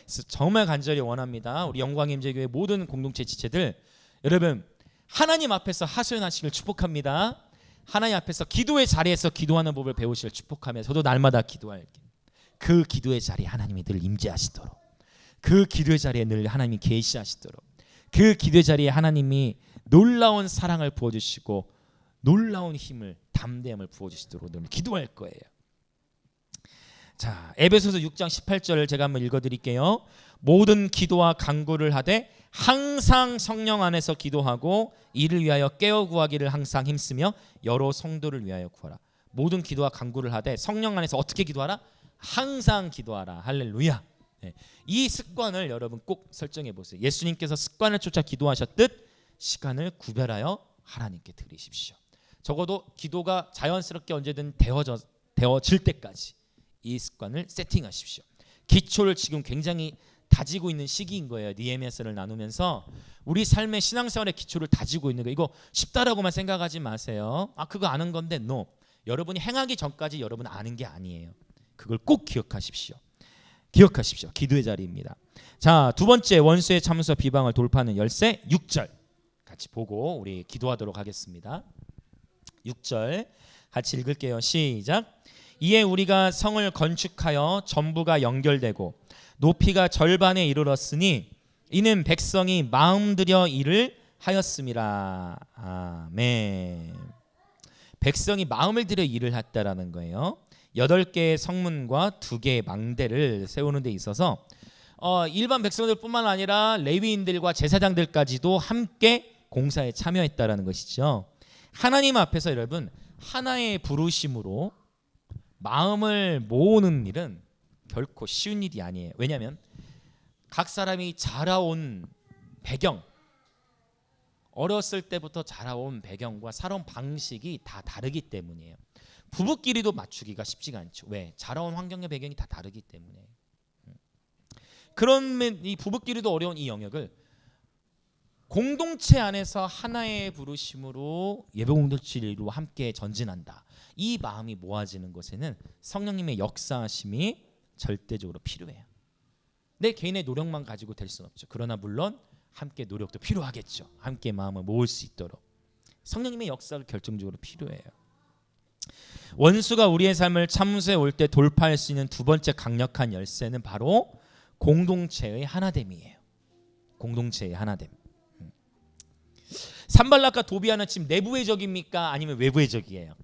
그래서 정말 간절히 원합니다. 우리 영광임재교회 모든 공동체 지체들, 여러분 하나님 앞에서 하소연하시길 축복합니다. 하나님 앞에서 기도의 자리에서 기도하는 법을 배우시길 축복하며, 저도 날마다 기도할게요. 그 기도의 자리에 하나님이 늘 임재하시도록, 그 기도의 자리에 늘 하나님이 계시하시도록, 그 기도의 자리에 하나님이 놀라운 사랑을 부어주시고 놀라운 힘을, 담대함을 부어주시도록 늘 기도할 거예요. 자, 에베소서 6장 18절을 제가 한번 읽어드릴게요. 모든 기도와 간구를 하되 항상 성령 안에서 기도하고 이를 위하여 깨어 구하기를 항상 힘쓰며 여러 성도를 위하여 구하라. 모든 기도와 간구를 하되 성령 안에서 어떻게 기도하라? 항상 기도하라. 할렐루야. 네. 이 습관을 여러분 꼭 설정해 보세요. 예수님께서 습관을 쫓아 기도하셨듯 시간을 구별하여 하나님께 드리십시오. 적어도 기도가 자연스럽게 언제든 되어질 때까지 이 습관을 세팅하십시오. 기초를 지금 굉장히 다지고 있는 시기인 거예요. 느헤미야서를 나누면서 우리 삶의 신앙생활의 기초를 다지고 있는 거예요. 이거 쉽다라고만 생각하지 마세요. 아, 그거 아는 건데 no. 여러분이 행하기 전까지 여러분 아는 게 아니에요. 그걸 꼭 기억하십시오. 기억하십시오. 기도의 자리입니다. 자, 두 번째 원수의 참소 비방을 돌파하는 열쇠 6절 같이 보고 우리 기도하도록 하겠습니다. 6절 같이 읽을게요. 시작. 이에 우리가 성을 건축하여 전부가 연결되고 높이가 절반에 이르렀으니 이는 백성이 마음 들여 일을 하였음이라. 아멘. 백성이 마음을 들여 일을 했다라는 거예요. 8개의 성문과 2개의 망대를 세우는 데 있어서 일반 백성들뿐만 아니라 레위인들과 제사장들까지도 함께 공사에 참여했다라는 것이죠. 하나님 앞에서 여러분 하나의 부르심으로 마음을 모으는 일은 결코 쉬운 일이 아니에요. 왜냐하면 각 사람이 자라온 배경, 어렸을 때부터 자라온 배경과 살아온 방식이 다 다르기 때문이에요. 부부끼리도 맞추기가 쉽지가 않죠. 왜? 자라온 환경의 배경이 다 다르기 때문에. 그런 이 부부끼리도 어려운 이 영역을 공동체 안에서 하나의 부르심으로 예배 공동체로 함께 전진한다. 이 마음이 모아지는 것에는 성령님의 역사하심이 절대적으로 필요해요. 내 개인의 노력만 가지고 될 수는 없죠. 그러나 물론 함께 노력도 필요하겠죠. 함께 마음을 모을 수 있도록 성령님의 역사가 결정적으로 필요해요. 원수가 우리의 삶을 참수해 올 때 돌파할 수 있는 두 번째 강력한 열쇠는 바로 공동체의 하나됨이에요. 공동체의 하나됨. 산발락과 도비아는 지금 내부의 적입니까? 아니면 외부의 적이에요?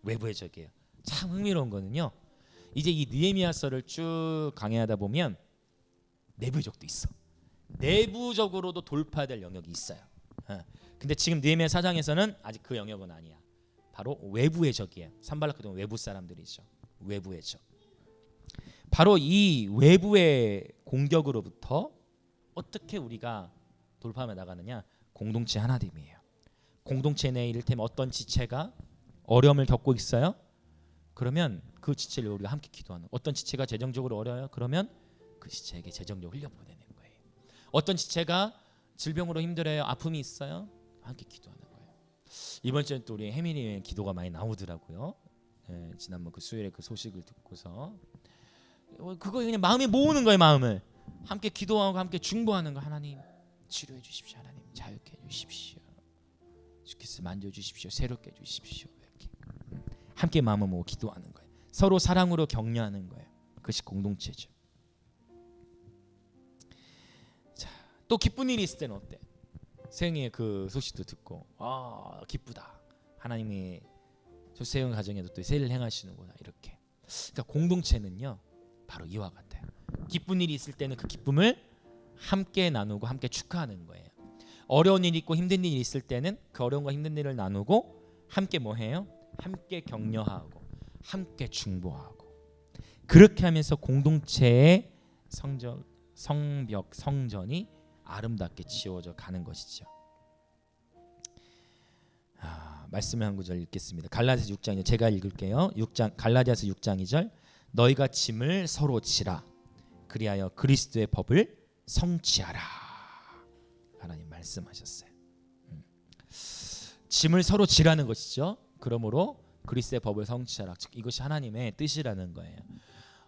외부의 적이에요. 참 흥미로운 거는요. 이제 이 느헤미야서를 쭉 강해하다 보면 내부의 적도 있어. 내부적으로도 돌파될 영역이 있어요. 근데 지금 느헤미야 4장에서는 아직 그 영역은 아니야. 바로 외부의 적이에요. 산발락과 도비아 외부 사람들이죠. 외부의 적. 바로 이 외부의 공격으로부터 어떻게 우리가 돌파하며 나가느냐? 공동체 하나됨이에요. 공동체 내에 이를테면 어떤 지체가 어려움을 겪고 있어요? 그러면 그 지체를 우리가 함께 기도하는. 어떤 지체가 재정적으로 어려워요? 그러면 그 지체에게 재정적으로 흘려보내는 거예요. 어떤 지체가 질병으로 힘들어요? 아픔이 있어요? 함께 기도하는 거예요. 이번 주에 또 우리 혜민이의 기도가 많이 나오더라고요. 지난번 그 수요일에 그 소식을 듣고서 그거 그냥 마음이 모으는 거예요. 마음을 함께 기도하고 함께 중보하는 거. 하나님 치료해 주십시오. 하나님 자유케 해 주십시오. 주께서 만져 주십시오. 새롭게 해 주십시오. 이렇게 함께 마음을 모으고 기도하는 거예요. 서로 사랑으로 격려하는 거예요. 그것이 공동체죠. 자, 또 기쁜 일이 있을 때는 어때? 세영이의 그 소식도 듣고 기쁘다. 하나님이 조세영 가정에도 또 새를 행하시는구나. 이렇게. 그러니까 공동체는요. 바로 이와 같아요. 기쁜 일이 있을 때는 그 기쁨을 함께 나누고 함께 축하하는 거예요. 어려운 일이 있고 힘든 일이 있을 때는 그 어려움과 힘든 일을 나누고 함께 뭐 해요? 함께 격려하고 함께 중보하고 그렇게 하면서 공동체의 성전이 아름답게 지어져 가는 것이죠. 말씀을 한 구절 읽겠습니다. 갈라디아서 6장이요. 제가 읽을게요. 갈라디아서 6장 2절. 너희가 짐을 서로 지라. 그리하여 그리스도의 법을 성취하라. 하나님 말씀하셨어요. 짐을 서로 지라는 것이죠. 그러므로 그리스도의 법을 성취하라. 즉 이것이 하나님의 뜻이라는 거예요.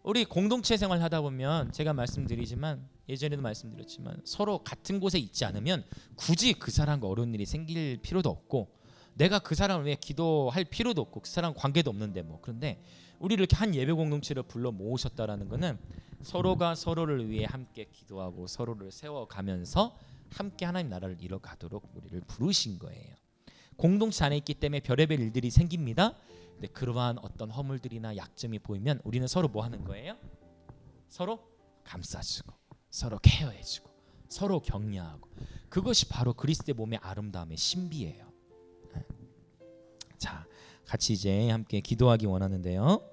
우리 공동체 생활 하다 보면 제가 말씀드리지만 예전에도 말씀드렸지만 서로 같은 곳에 있지 않으면 굳이 그 사람과 어려운 일이 생길 필요도 없고 내가 그 사람을 위해 기도할 필요도 없고 그 사람 관계도 없는데 뭐. 그런데 우리를 이렇게 한 예배 공동체를 불러 모으셨다라는 것은 서로가 서로를 위해 함께 기도하고 서로를 세워가면서 함께 하나님 나라를 이뤄가도록 우리를 부르신 거예요. 공동체 안에 있기 때문에 별의별 일들이 생깁니다. 근데 그러한 어떤 허물들이나 약점이 보이면 우리는 서로 뭐 하는 거예요? 서로 감싸주고 서로 케어해주고 서로 격려하고 그것이 바로 그리스도의 몸의 아름다움의 신비예요. 자, 같이 이제 함께 기도하기 원하는데요.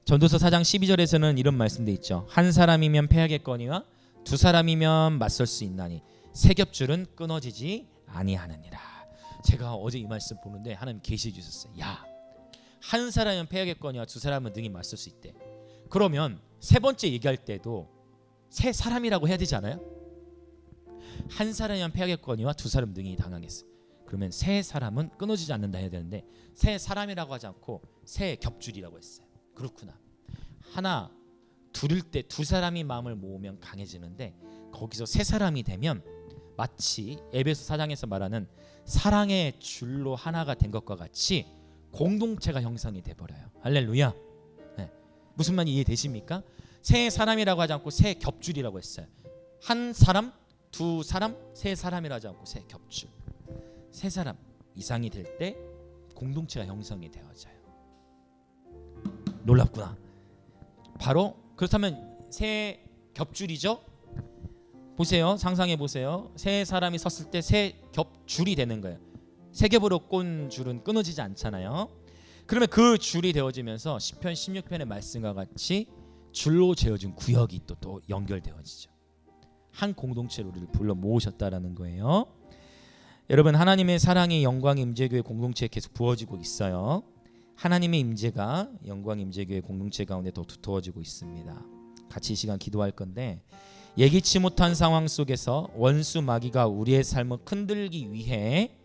전도서 4장 12절에서는 이런 말씀도 있죠. 한 사람이면 패하겠거니와 두 사람이면 맞설 수 있나니 세 겹줄은 끊어지지 아니하느니라. 제가 어제 이 말씀 보는데 하나님 계시해 주셨어요. 야, 한 사람이면 패하겠거니와 두 사람은 능히 맞설 수 있대. 그러면 세 번째 얘기할 때도 세 사람이라고 해야 되지 않아요? 한 사람이면 패하겠거니와 두 사람 능히 당하겠어. 그러면 세 사람은 끊어지지 않는다 해야 되는데 세 사람이라고 하지 않고 세 겹줄이라고 했어요. 그렇구나. 하나 둘일 때 두 사람이 마음을 모으면 강해지는데 거기서 세 사람이 되면 마치 에베소 4장에서 말하는 사랑의 줄로 하나가 된 것과 같이 공동체가 형성이 돼버려요. 할렐루야. 네. 무슨 말인지 이해되십니까? 세 사람이라고 하지 않고 세 겹줄이라고 했어요. 한 사람, 두 사람, 세 사람이라고 하지 않고 세 겹줄. 세 사람 이상이 될 때 공동체가 형성이 되어져요. 놀랍구나. 바로 그렇다면 세 겹줄이죠. 보세요. 상상해 보세요. 세 사람이 섰을 때 세 겹줄이 되는 거예요. 세 겹으로 꼰 줄은 끊어지지 않잖아요. 그러면 그 줄이 되어지면서 시편 16편의 말씀과 같이 줄로 재어진 구역이 또 연결되어지죠. 한 공동체로 우리를 불러 모으셨다라는 거예요. 여러분, 하나님의 사랑의 영광의 임재교회 공동체에 계속 부어지고 있어요. 하나님의 임재가 영광 임재교회 공동체 가운데 더 두터워지고 있습니다. 같이 이 시간 기도할 건데, 예기치 못한 상황 속에서 원수 마귀가 우리의 삶을 흔들기 위해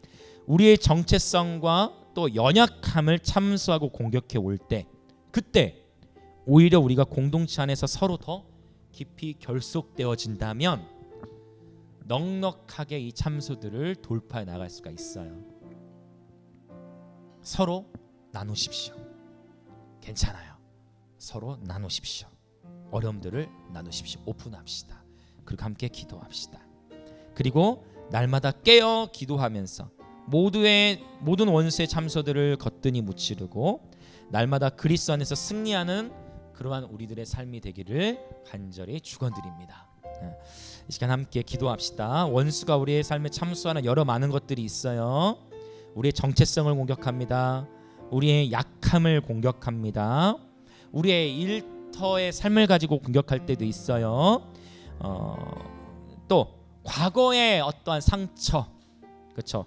우리의 정체성과 또 연약함을 참수하고 공격해 올 때, 그때 오히려 우리가 공동체 안에서 서로 더 깊이 결속되어진다면 넉넉하게 이 참소들을 돌파해 나갈 수가 있어요. 서로 나누십시오. 괜찮아요. 서로 나누십시오. 어려움들을 나누십시오. 오픈합시다. 그리고 함께 기도합시다. 그리고 날마다 깨어 기도하면서 모든 원수의 참소들을 거뜬히 무찌르고 날마다 그리스도 안에서 승리하는 그러한 우리들의 삶이 되기를 간절히 축원드립니다. 이 시간 함께 기도합시다. 원수가 우리의 삶에 참수하는 여러 많은 것들이 있어요. 우리의 정체성을 공격합니다. 우리의 약함을 공격합니다. 우리의 일터의 삶을 가지고 공격할 때도 있어요. 또 과거의 어떠한 상처, 그렇죠?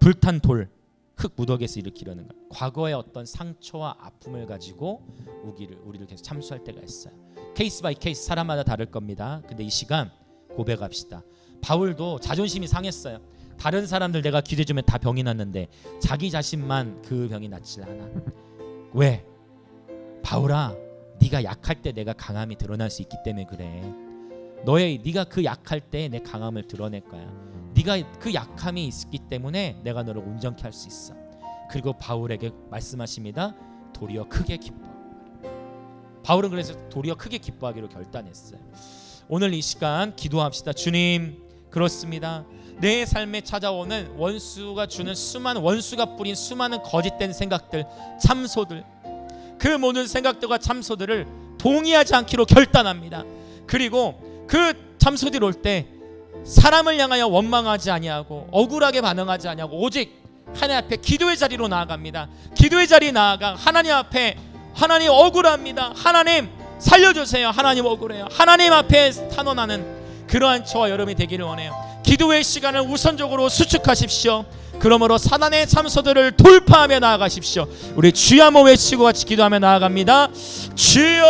불탄 돌, 흙 무더기에서 일으키려는 것. 과거의 어떤 상처와 아픔을 가지고 우리를 계속 참수할 때가 있어요. 케이스 바이 케이스, 사람마다 다를 겁니다. 근데 이 시간 고백합시다. 바울도 자존심이 상했어요. 다른 사람들 내가 기대주면 다 병이 났는데 자기 자신만 그 병이 낫질 않아. 왜? 바울아, 네가 약할 때 내가 강함이 드러날 수 있기 때문에 그래. 네가 그 약할 때 내 강함을 드러낼 거야. 네가 그 약함이 있기 때문에 내가 너를 온전케 할 수 있어. 그리고 바울에게 말씀하십니다. 도리어 크게 기뻐. 바울은 그래서 도리어 크게 기뻐하기로 결단했어요. 오늘 이 시간 기도합시다. 주님, 그렇습니다. 내 삶에 찾아오는 원수가 주는 원수가 뿌린 수많은 거짓된 생각들, 참소들, 그 모든 생각들과 참소들을 동의하지 않기로 결단합니다. 그리고 그 참소들이 올 때 사람을 향하여 원망하지 아니하고 억울하게 반응하지 아니하고 오직 하나님 앞에 기도의 자리로 나아갑니다. 기도의 자리에 나아가 하나님 앞에, 하나님 억울합니다. 하나님 살려주세요. 하나님 억울해요. 하나님 앞에 탄원하는 그러한 저와 여러분이 되기를 원해요. 기도의 시간을 우선적으로 수축하십시오. 그러므로 사단의 참소들을 돌파하며 나아가십시오. 우리 주여 한번 외치고 같이 기도하며 나아갑니다. 주여